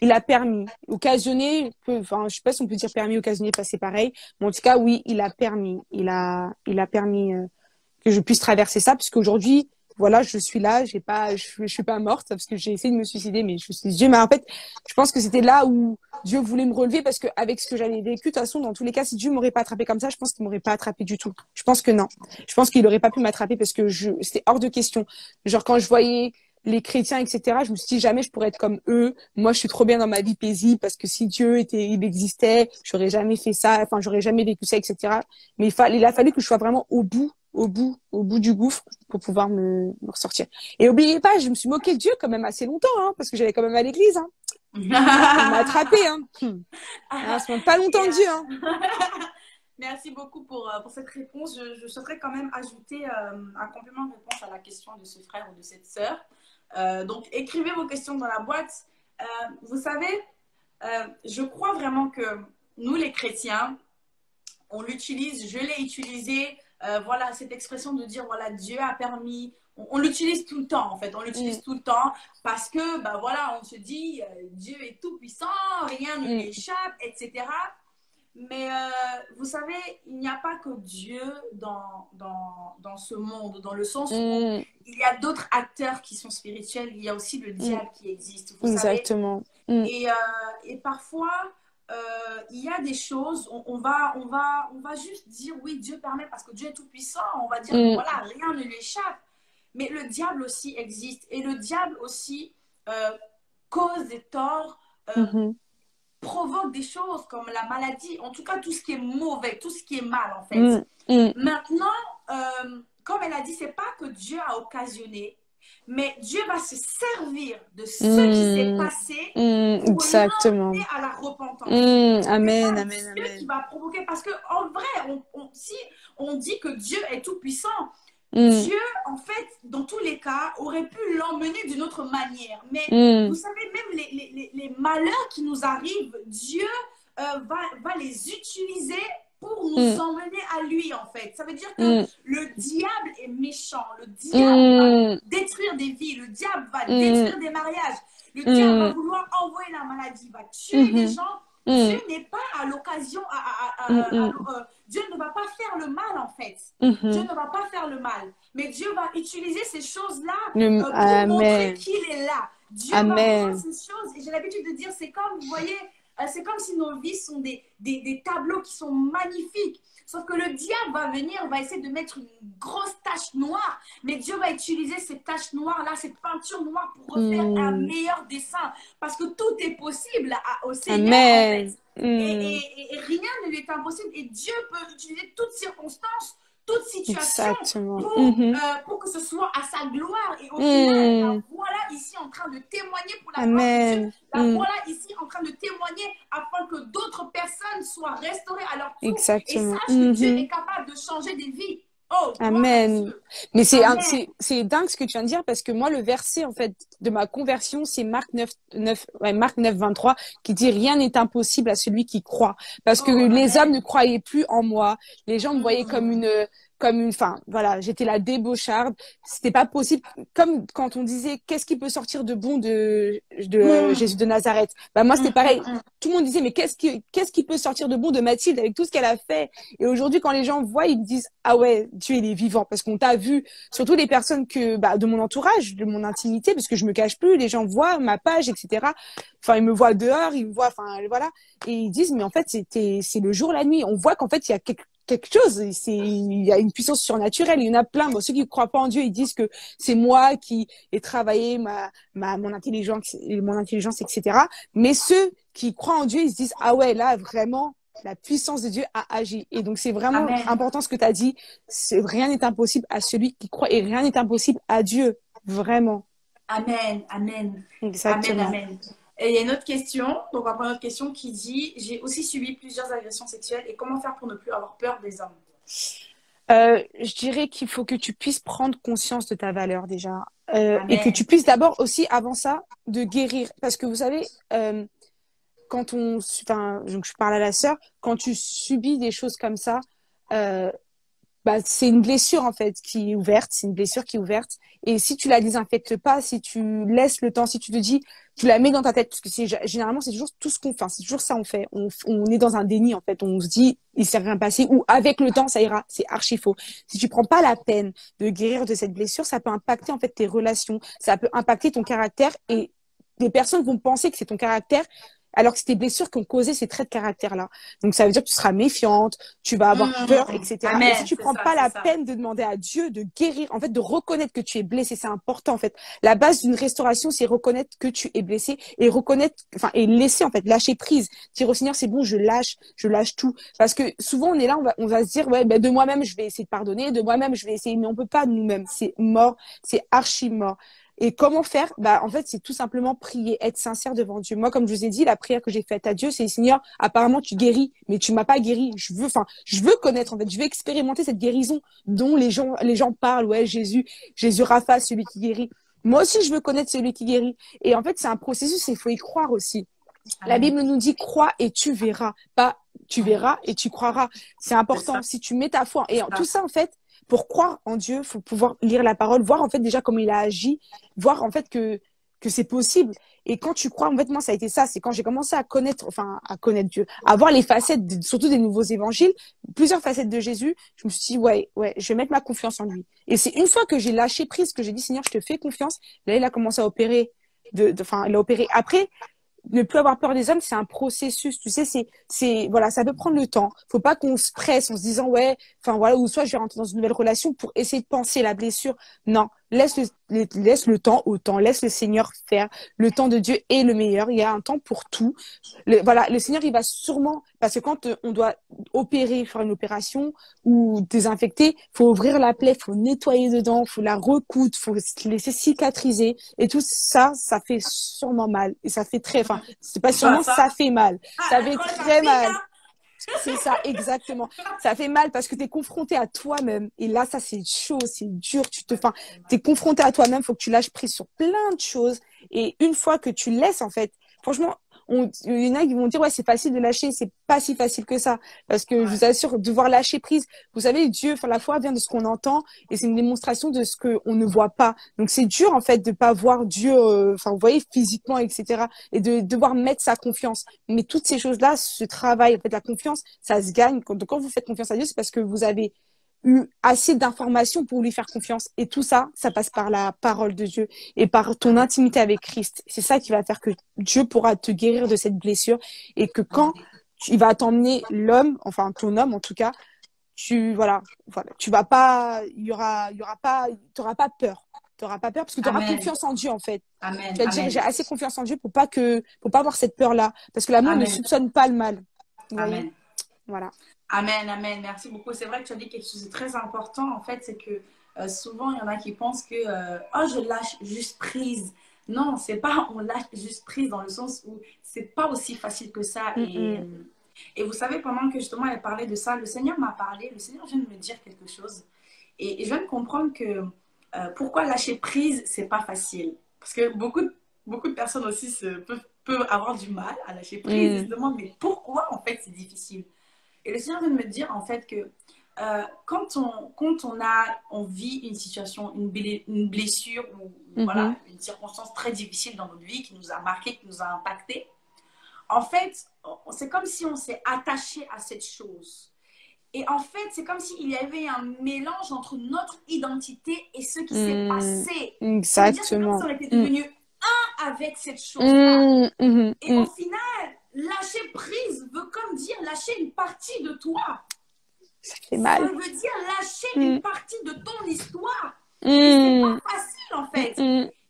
Il a permis, occasionné, enfin, je sais pas si on peut dire permis, occasionné, pas c'est pareil, mais en tout cas, oui, il a permis, il a permis que je puisse traverser ça, parce qu'aujourd'hui, voilà, je suis là, je suis pas morte, parce que j'ai essayé de me suicider, mais je suis Dieu, mais en fait, je pense que c'était là où Dieu voulait me relever, parce que avec ce que j'avais vécu, de toute façon, dans tous les cas, si Dieu m'aurait pas attrapé comme ça, je pense qu'il m'aurait pas attrapé du tout. Je pense que non. Je pense qu'il aurait pas pu m'attraper parce que c'était hors de question. Genre, quand je voyais les chrétiens, etc., je me suis dit jamais je pourrais être comme eux. Moi, je suis trop bien dans ma vie paisible parce que si Dieu il existait, j'aurais jamais fait ça, enfin, j'aurais jamais vécu ça, etc. Mais il a fallu que je sois vraiment au bout du gouffre pour pouvoir me ressortir. Et oubliez pas, je me suis moquée de Dieu quand même assez longtemps, hein, parce que j'allais quand même à l'église, hein. Il m'a attrapé, hein. Ah, ça fait pas longtemps Et, de Dieu, hein. merci beaucoup pour cette réponse. Je souhaiterais quand même ajouter un complément de réponse à la question de ce frère ou de cette sœur. Donc, écrivez vos questions dans la boîte. Vous savez, je crois vraiment que nous, les chrétiens, on l'utilise, je l'ai utilisé, voilà, cette expression de dire, voilà, Dieu a permis. On l'utilise tout le temps, en fait. On l'utilise tout le temps parce que, bah voilà, on se dit, Dieu est tout puissant, rien ne lui échappe, etc. Mais vous savez, il n'y a pas que Dieu dans ce monde, dans le sens où il y a d'autres acteurs qui sont spirituels, il y a aussi le diable qui existe, vous savez. Exactement. Et parfois, il y a des choses, on va juste dire oui, Dieu permet parce que Dieu est tout puissant, on va dire que voilà, rien ne lui échappe. Mais le diable aussi existe et le diable aussi cause des torts. Provoque des choses comme la maladie, en tout cas tout ce qui est mauvais, tout ce qui est mal en fait. Maintenant, comme elle a dit, c'est pas que Dieu a occasionné, mais Dieu va se servir de ce qui s'est passé pour exactement. l'emmener à la repentance. Amen, amen, Dieu amen. qui va provoquer, parce que en vrai, si on dit que Dieu est tout puissant, Dieu, en fait, dans tous les cas, aurait pu l'emmener d'une autre manière. Mais vous savez, même les malheurs qui nous arrivent, Dieu va les utiliser pour nous emmener à lui, en fait. Ça veut dire que le diable est méchant. Le diable va détruire des vies. Le diable va détruire des mariages. Le diable va vouloir envoyer la maladie, va tuer des gens. Dieu n'est pas à l'occasion, Dieu ne va pas faire le mal en fait. Dieu ne va pas faire le mal. Mais Dieu va utiliser ces choses-là pour montrer qu'il est là. Dieu va voir Amen. ces choses. Et j'ai l'habitude de dire, c'est comme, vous voyez, c'est comme si nos vies sont des tableaux qui sont magnifiques. Sauf que le diable va venir, va essayer de mettre une grosse tache noire. Mais Dieu va utiliser cette tache noire-là, cette peinture noire pour refaire un Mm. meilleur dessin. Parce que tout est possible au Seigneur, en fait. Amen. Et rien ne lui est impossible. Et Dieu peut utiliser toutes circonstances, toute situation Exactement. pour que ce soit à sa gloire. Et au final, la voilà ici en train de témoigner pour la gloire de Dieu. Amen. La voilà ici en train de témoigner afin que d'autres personnes soient restaurées à leur tour et Exactement. sachent que Dieu est capable de changer des vies. Oh, gloire à Amen. Dieu. Mais Amen. c'est dingue ce que tu viens de dire parce que moi, le verset, en fait, de ma conversion, c'est Marc 9, 23, qui dit rien n'est impossible à celui qui croit. Parce que Oh, les hommes amen. ne croyaient plus en moi. Les gens me voyaient Mm. comme une, enfin, voilà, j'étais la débaucharde. C'était pas possible. Comme quand on disait, qu'est-ce qui peut sortir de bon de Mm. Jésus de Nazareth? Bah, moi, c'était Mm, pareil. mm, mm. Tout le monde disait, mais qu'est-ce qui peut sortir de bon de Mathilde avec tout ce qu'elle a fait? Et aujourd'hui, quand les gens voient, ils me disent, ah ouais, Dieu, il est vivant. Parce qu'on t'a vu, surtout les personnes de mon entourage, de mon intimité, parce que je me cache plus, les gens voient ma page, etc. Enfin, ils me voient dehors, ils me voient, enfin, voilà. Et ils disent, mais en fait, c'est le jour, la nuit. On voit qu'en fait, il y a quelque chose, il y a une puissance surnaturelle. Il y en a plein. Bon, ceux qui ne croient pas en Dieu, ils disent que c'est moi qui ai travaillé mon intelligence, etc. Mais ceux qui croient en Dieu, ils se disent, ah ouais, là, vraiment, la puissance de Dieu a agi. Et donc, c'est vraiment Amen. important ce que tu as dit. Rien n'est impossible à celui qui croit et rien n'est impossible à Dieu. Vraiment. Amen. Amen. Amen. Exactement. Amen. Et il y a une autre question, donc on va prendre une autre question qui dit: j'ai aussi subi plusieurs agressions sexuelles et comment faire pour ne plus avoir peur des hommes? Je dirais qu'il faut que tu puisses prendre conscience de ta valeur déjà. Et que tu Amen. puisses d'abord aussi, avant ça, de guérir. Parce que vous savez, donc je parle à la sœur, quand tu subis des choses comme ça, euh, bah, c'est une blessure en fait qui est ouverte, c'est une blessure qui est ouverte. Et si tu la désinfectes pas, si tu laisses le temps, si tu te dis, tu la mets dans ta tête, parce que généralement c'est toujours tout ce qu'on fait, c'est toujours ça on fait. On est dans un déni en fait, on se dit il s'est rien passé ou avec le temps ça ira, c'est archi faux. Si tu prends pas la peine de guérir de cette blessure, ça peut impacter en fait tes relations, ça peut impacter ton caractère et des personnes vont penser que c'est ton caractère alors que c'est tes blessures qui ont causé ces traits de caractère-là. Donc, ça veut dire que tu seras méfiante, tu vas avoir peur, etc. Et si Amen. tu C'est prends ça, pas c'est la ça. peine de demander à Dieu de guérir, en fait, de reconnaître que tu es blessé, c'est important, en fait. La base d'une restauration, c'est reconnaître que tu es blessé et reconnaître, enfin, et laisser, en fait, lâcher prise. Dire au Seigneur, c'est bon, je lâche tout. Parce que souvent, on est là, on va se dire, ouais, ben, de moi-même, je vais essayer de pardonner, de moi-même, je vais essayer, mais on peut pas de nous-mêmes. C'est mort, c'est archi mort. Et comment faire? Bah, en fait, c'est tout simplement prier, être sincère devant Dieu. Moi, comme je vous ai dit, la prière que j'ai faite à Dieu, c'est Seigneur, apparemment, tu guéris, mais tu m'as pas guéri. Je veux connaître, en fait, je veux expérimenter cette guérison dont les gens parlent. Ouais, Jésus Rapha, celui qui guérit. Moi aussi, je veux connaître celui qui guérit. Et en fait, c'est un processus, il faut y croire aussi. La Amen. Bible nous dit crois et tu verras, pas tu verras et tu croiras. C'est C'est important. ça. Si tu mets ta foi et C'est tout ça. ça en fait, pour croire en Dieu, faut pouvoir lire la parole, voir en fait déjà comment il a agi, voir en fait que c'est possible. Et quand tu crois, en fait, moi, ça a été ça. C'est quand j'ai commencé à connaître Dieu, à voir les facettes, surtout des nouveaux évangiles, plusieurs facettes de Jésus. Je me suis dit, ouais, je vais mettre ma confiance en lui. Et c'est une fois que j'ai lâché prise, que j'ai dit, Seigneur, je te fais confiance. Là, il a commencé à opérer. Il a opéré. Après, ne plus avoir peur des hommes, c'est un processus. Tu sais, voilà, ça peut prendre le temps. Faut pas qu'on se presse en se disant, ouais, enfin voilà, ou soit je vais rentrer dans une nouvelle relation pour essayer de penser la blessure. Non, laisse le temps au temps, laisse le Seigneur faire. Le temps de Dieu est le meilleur. Il y a un temps pour tout. Voilà, le Seigneur, il va sûrement, parce que quand on doit opérer, faire une opération ou désinfecter, faut ouvrir la plaie, faut nettoyer dedans, faut la recoudre, faut laisser cicatriser. Et tout ça, ça fait sûrement mal. Et ça fait enfin, c'est pas sûrement, ça fait mal. Ça fait Quand ça très pique, mal. hein. C'est ça, exactement. Ça fait mal parce que tu es confronté à toi-même. Et là, ça, c'est chaud, c'est dur. T'es confronté à toi-même, faut que tu lâches prise sur plein de choses. Et une fois que tu laisses, en fait, franchement, il y en a qui vont dire, ouais, c'est facile de lâcher. C'est pas si facile que ça. Parce que je Ouais. vous assure, devoir lâcher prise. Vous savez, Dieu, enfin, la foi vient de ce qu'on entend et c'est une démonstration de ce qu'on ne voit pas. Donc, c'est dur, en fait, de pas voir Dieu, enfin, vous voyez, physiquement, etc. Et de devoir mettre sa confiance. Mais toutes ces choses-là, ce travail, en fait, la confiance, ça se gagne. Donc, quand vous faites confiance à Dieu, c'est parce que vous avez eu assez d'informations pour lui faire confiance. Et tout ça, ça passe par la parole de Dieu et par ton intimité avec Christ. C'est ça qui va faire que Dieu pourra te guérir de cette blessure et que quand il va t'emmener l'homme, enfin ton homme en tout cas, voilà, tu vas pas, t'auras pas peur. T'auras pas peur parce que tu auras Amen. confiance en Dieu en fait. Amen. Tu vas te dire Amen. j'ai assez confiance en Dieu pour pas avoir cette peur là parce que l'amour ne Amen. soupçonne pas le mal. Vous voyez? Amen. Voilà. Amen, amen. Merci beaucoup. C'est vrai que tu as dit quelque chose de très important. En fait, c'est que souvent, il y en a qui pensent que oh, je lâche juste prise. Non, c'est pas on lâche juste prise dans le sens où c'est pas aussi facile que ça. Et vous savez, pendant que justement elle parlait de ça, le Seigneur m'a parlé, le Seigneur vient de me dire quelque chose. Et je viens de comprendre que pourquoi lâcher prise, c'est pas facile. Parce que beaucoup de personnes aussi peuvent avoir du mal à lâcher prise et se demandent, mais pourquoi en fait c'est difficile? Et le Seigneur vient de me dire en fait que quand on vit une situation, une blessure ou voilà, une circonstance très difficile dans notre vie qui nous a marqué, qui nous a impacté, en fait, c'est comme si on s'est attaché à cette chose. Et en fait, c'est comme s'il y avait un mélange entre notre identité et ce qui s'est passé. Ça veut dire que c'est comme si on était devenu un avec cette chose-là. Et au final, lâcher prise veut comme dire lâcher une partie de toi. Ça fait mal. Ça veut dire lâcher une partie de ton histoire. Et c'est pas facile en fait.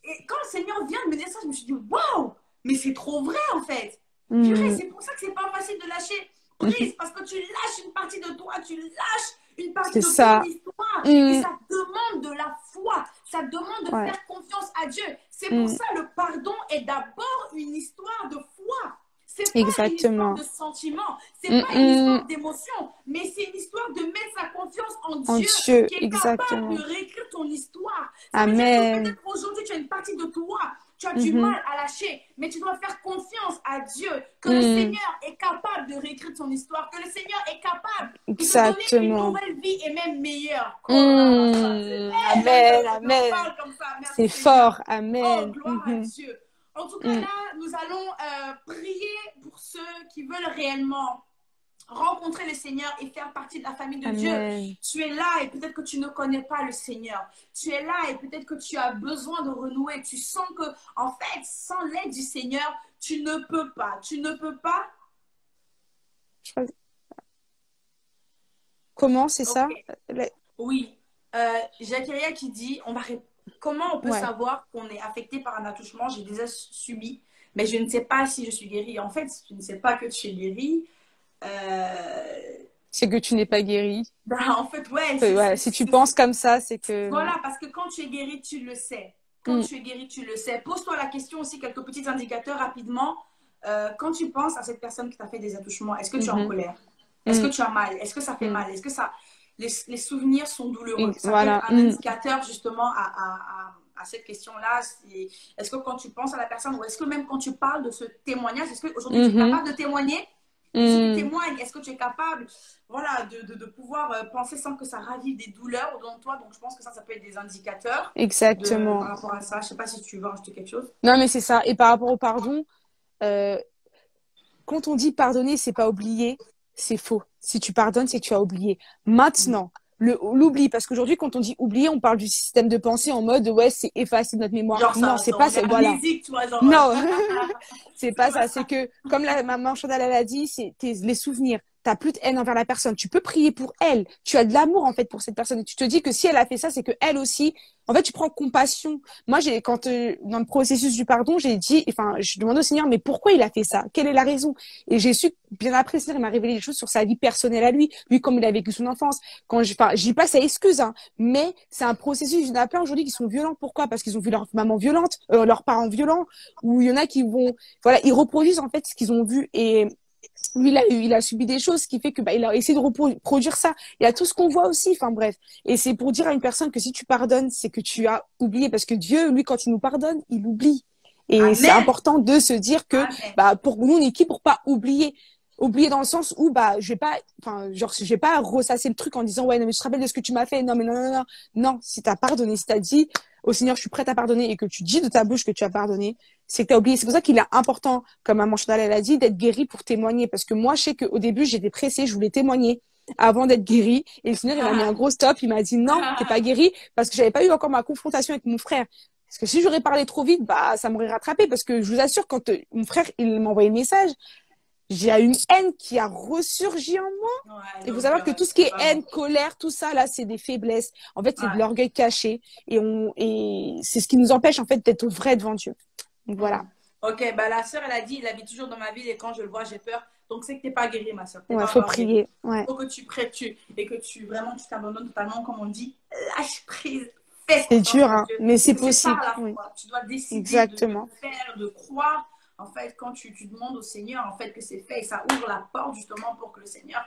Et quand le Seigneur vient de me dire ça, je me suis dit waouh, mais c'est trop vrai en fait. Purée, c'est pour ça que c'est pas facile de lâcher prise parce que tu lâches une partie de toi, tu lâches une partie de ton histoire. Et ça demande de la foi, ça demande de faire confiance à Dieu. C'est pour ça le pardon est d'abord une histoire de foi. C'est pas une histoire de sentiment, c'est pas une histoire d'émotion, mais c'est une histoire de mettre sa confiance en Dieu qui est capable de réécrire ton histoire. Ça veut dire que peut-être aujourd'hui tu as une partie de toi, tu as du mal à lâcher, mais tu dois faire confiance à Dieu, que le Seigneur est capable de réécrire ton histoire, que le Seigneur est capable de te donner une nouvelle vie et même meilleure. Amen, amen. C'est fort, amen. Oh, gloire à Dieu. En tout cas, là, nous allons prier pour ceux qui veulent réellement rencontrer le Seigneur et faire partie de la famille de Dieu. Tu es là et peut-être que tu ne connais pas le Seigneur. Tu es là et peut-être que tu as besoin de renouer. Tu sens que, en fait, sans l'aide du Seigneur, tu ne peux pas. Tu ne peux pas. Comment, c'est ça? Oui. Jacqueria qui dit, comment on peut savoir qu'on est affecté par un attouchement? J'ai déjà subi, mais je ne sais pas si je suis guérie. En fait, tu ne sais pas que tu es guérie. C'est que tu n'es pas guérie. En fait, si tu penses comme ça, c'est que... Voilà, parce que quand tu es guérie, tu le sais. Quand tu es guérie, tu le sais. Pose-toi la question aussi, quelques petits indicateurs rapidement. Quand tu penses à cette personne qui t'a fait des attouchements, est-ce que tu es en colère? Est-ce que tu as mal? Est-ce que ça fait mal? Est-ce que les souvenirs sont douloureux? Ça peut être un indicateur justement à cette question-là. Est-ce que quand tu penses à la personne, ou est-ce que même quand tu parles de ce témoignage, est-ce qu'aujourd'hui tu es capable de témoigner? Si tu témoignes, est-ce que tu es capable de pouvoir penser sans que ça ravive des douleurs au-dedans de toi? Donc je pense que ça peut être des indicateurs. Exactement. Par rapport à ça. Je ne sais pas si tu veux rajouter quelque chose. Non, mais c'est ça. Et par rapport au pardon, quand on dit pardonner, c'est pas oublier, c'est faux. Si tu pardonnes, c'est que tu as oublié. Maintenant, l'oubli, parce qu'aujourd'hui, quand on dit oublier, on parle du système de pensée en mode ouais, c'est effacer notre mémoire. Genre non, c'est pas ça. Voilà. Musique, tu vois, genre... Non, c'est pas ça. C'est que, comme la maman Chantal elle a dit, c'est les souvenirs. T'as plus de haine envers la personne. Tu peux prier pour elle. Tu as de l'amour, en fait, pour cette personne. Et tu te dis que si elle a fait ça, c'est que elle aussi, en fait, tu prends compassion. Moi, quand, dans le processus du pardon, j'ai dit, enfin, je demande au Seigneur, mais pourquoi il a fait ça? Quelle est la raison? Et j'ai su, bien après, le Seigneur m'a révélé des choses sur sa vie personnelle à lui. Lui, comme il a vécu son enfance. Je dis pas que ça excuse, hein, mais c'est un processus. Il y en a plein aujourd'hui qui sont violents. Pourquoi? Parce qu'ils ont vu leur maman violente, leurs parents violents, ou il y en a qui vont, voilà, ils reproduisent, en fait, ce qu'ils ont vu. Et, lui, il a subi des choses, ce qui fait que il a essayé de reproduire ça. Il y a tout ce qu'on voit aussi, enfin bref. Et c'est pour dire à une personne que si tu pardonnes, c'est que tu as oublié, parce que Dieu, lui, quand il nous pardonne, il oublie. Et c'est important de se dire que, pour nous, on est qui pour pas oublier. Oublier dans le sens où, je vais pas ressasser le truc en disant, ouais, non, mais je te rappelle de ce que tu m'as fait. Non, mais non. Non, si t'as pardonné, si t'as dit au Seigneur, je suis prête à pardonner et que tu dis de ta bouche que tu as pardonné, c'est que tu as oublié. C'est pour ça qu'il est important, comme maman Chantal, elle a dit, d'être guérie pour témoigner. Parce que moi, je sais qu'au début, j'étais pressée, je voulais témoigner. avant d'être guérie. Et le Seigneur, il m'a mis un gros stop. Il m'a dit non, t'es pas guérie parce que j'avais pas eu encore ma confrontation avec mon frère. Parce que si j'aurais parlé trop vite, bah, ça m'aurait rattrapé. Parce que je vous assure, quand mon frère, il m'a envoyé le message, j'ai eu une haine qui a ressurgi en moi. Ouais, Et vous donc, savoir que tout ce qui c'est est pas bon. haine, colère, tout ça, là, c'est des faiblesses. En fait, c'est de Ouais. l'orgueil caché. Et c'est ce qui nous empêche, en fait, d'être vrai devant Dieu. Donc voilà. Ok, bah la sœur, elle a dit, il habite toujours dans ma ville et quand je le vois, j'ai peur. Donc c'est que t'es pas guérie, ma sœur. T'es Ouais, pas faut encore guérie. prier. Il Ouais. faut que tu pries et que tu vraiment tu t'abandonnes totalement, comme on dit, lâche prise, fais C'est confiance dur, en hein, Dieu. mais c'est C'est par possible. la Oui, foi. Tu dois décider de exactement. faire, de croire. En fait, quand tu demandes au Seigneur, en fait, que c'est fait et ça ouvre la porte justement pour que le Seigneur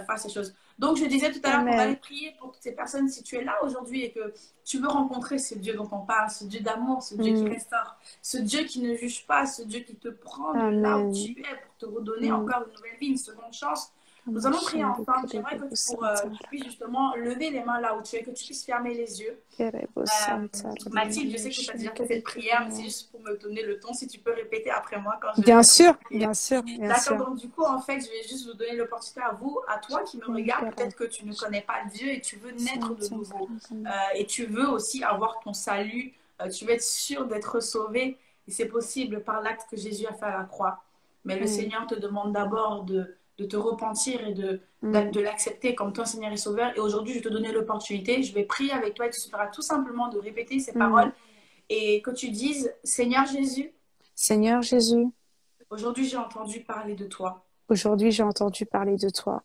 fasse ces choses. Donc, je disais tout à l'heure qu'on allait Amen. prier pour toutes ces personnes si tu es là aujourd'hui et que tu veux rencontrer ce Dieu dont on parle, ce Dieu d'amour, ce Dieu qui Mm. restaure, ce Dieu qui ne juge pas, ce Dieu qui te prend de là où tu Amen. es pour te redonner Mm. encore une nouvelle vie, une seconde chance. Nous allons prier Amashando ensemble. J'aimerais que kerebo tu santara. puisses justement lever les mains là où tu es, que tu puisses fermer les yeux. Kerebo santara. Mathilde, je sais que tu as déjà fait cette prière, mais c'est juste pour me donner le ton. Si tu peux répéter après moi quand je vais Bien faire cette sûr, prière. bien sûr, bien D'accord, sûr. donc du coup, en fait, je vais juste vous donner l'opportunité à vous, à toi qui me regarde. Kerebo Peut-être que tu ne connais pas Dieu et tu veux naître de nouveau. santara. Et tu veux aussi avoir ton salut. Tu veux être sûr d'être sauvé. Et c'est possible par l'acte que Jésus a fait à la croix. Mais le Mm. Seigneur te demande d'abord de te repentir et Mm. de l'accepter comme ton Seigneur et Sauveur. Et aujourd'hui, je vais te donner l'opportunité. Je vais prier avec toi et tu feras tout simplement de répéter ces Mm. paroles et que tu dises, Seigneur Jésus, Seigneur Jésus, aujourd'hui j'ai entendu parler de toi aujourd'hui j'ai entendu parler de toi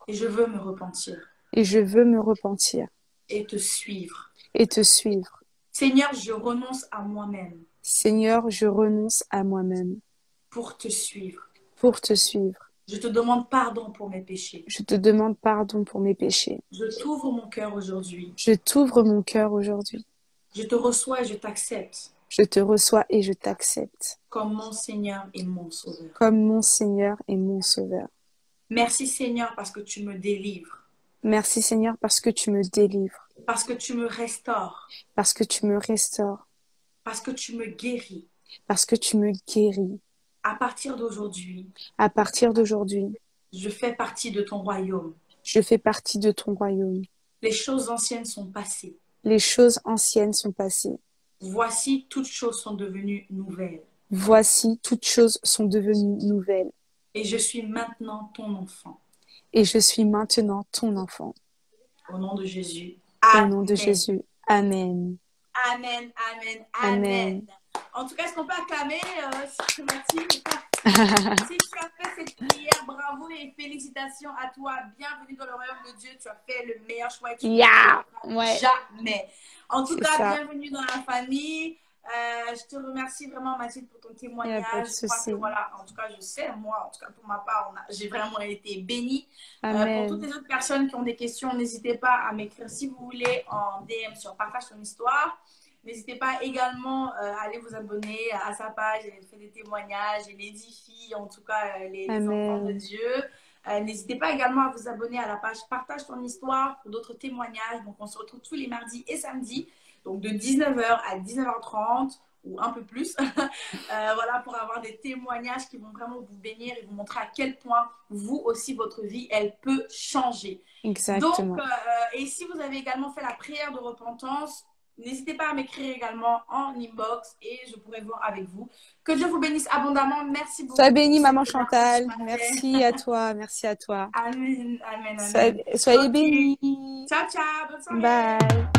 et je veux me repentir et je veux me repentir et te suivre. et te suivre. Seigneur, je renonce à moi-même Seigneur, je renonce à moi-même pour te suivre. pour te suivre. Je te demande pardon pour mes péchés. Je te demande pardon pour mes péchés. Je t'ouvre mon cœur aujourd'hui. Je t'ouvre mon cœur aujourd'hui. Je te reçois et je t'accepte Je te reçois et je t'accepte comme mon Seigneur et mon Sauveur. comme mon Seigneur et mon Sauveur. Merci Seigneur parce que tu me délivres, Merci Seigneur parce que tu me délivres, parce que tu me restaures, parce que tu me restaures, parce que tu me guéris. parce que tu me guéris. À partir d'aujourd'hui, À partir d'aujourd'hui, je fais partie de ton royaume. je fais partie de ton royaume. Les choses anciennes sont passées. Les choses anciennes sont passées. Voici, toutes choses sont devenues nouvelles. Voici, toutes choses sont devenues nouvelles. Et je suis maintenant ton enfant. Et je suis maintenant ton enfant. Au nom de Jésus. Au nom de Jésus. Amen. Amen, amen, Amen. amen. En tout cas, est-ce qu'on peut acclamer Mathilde? Si tu as fait cette prière, bravo et félicitations à toi. Bienvenue dans le royaume de Dieu. Tu as fait le meilleur choix que tu Yeah. ne Ouais. jamais. En tout C'est cas, ça. bienvenue dans la famille. Je te remercie vraiment, Mathilde, pour ton Y a témoignage. pas de Je crois souci. que, voilà, en tout cas, je sais, moi, en tout cas, pour ma part, j'ai vraiment été bénie. Pour Amen. toutes les autres personnes qui ont des questions, n'hésitez pas à m'écrire si vous voulez en DM sur Partage ton histoire. N'hésitez pas également à aller vous abonner à sa page. Elle fait des témoignages, elle édifie en tout cas les enfants de Dieu. N'hésitez pas également à vous abonner à la page Partage ton histoire pour d'autres témoignages. Donc on se retrouve tous les mardis et samedis, donc de 19h à 19h30 ou un peu plus. Voilà, pour avoir des témoignages qui vont vraiment vous bénir et vous montrer à quel point vous aussi, votre vie, elle peut changer. Exactement. Donc, et si vous avez également fait la prière de repentance, n'hésitez pas à m'écrire également en inbox et je pourrai voir avec vous. Que Dieu vous bénisse abondamment. Merci beaucoup. Sois bénie, maman Chantal. Merci à toi. Merci à toi. Amen, amen, amen. Soyez Ok. bénis. Ciao, ciao. Bonne soirée. Bye.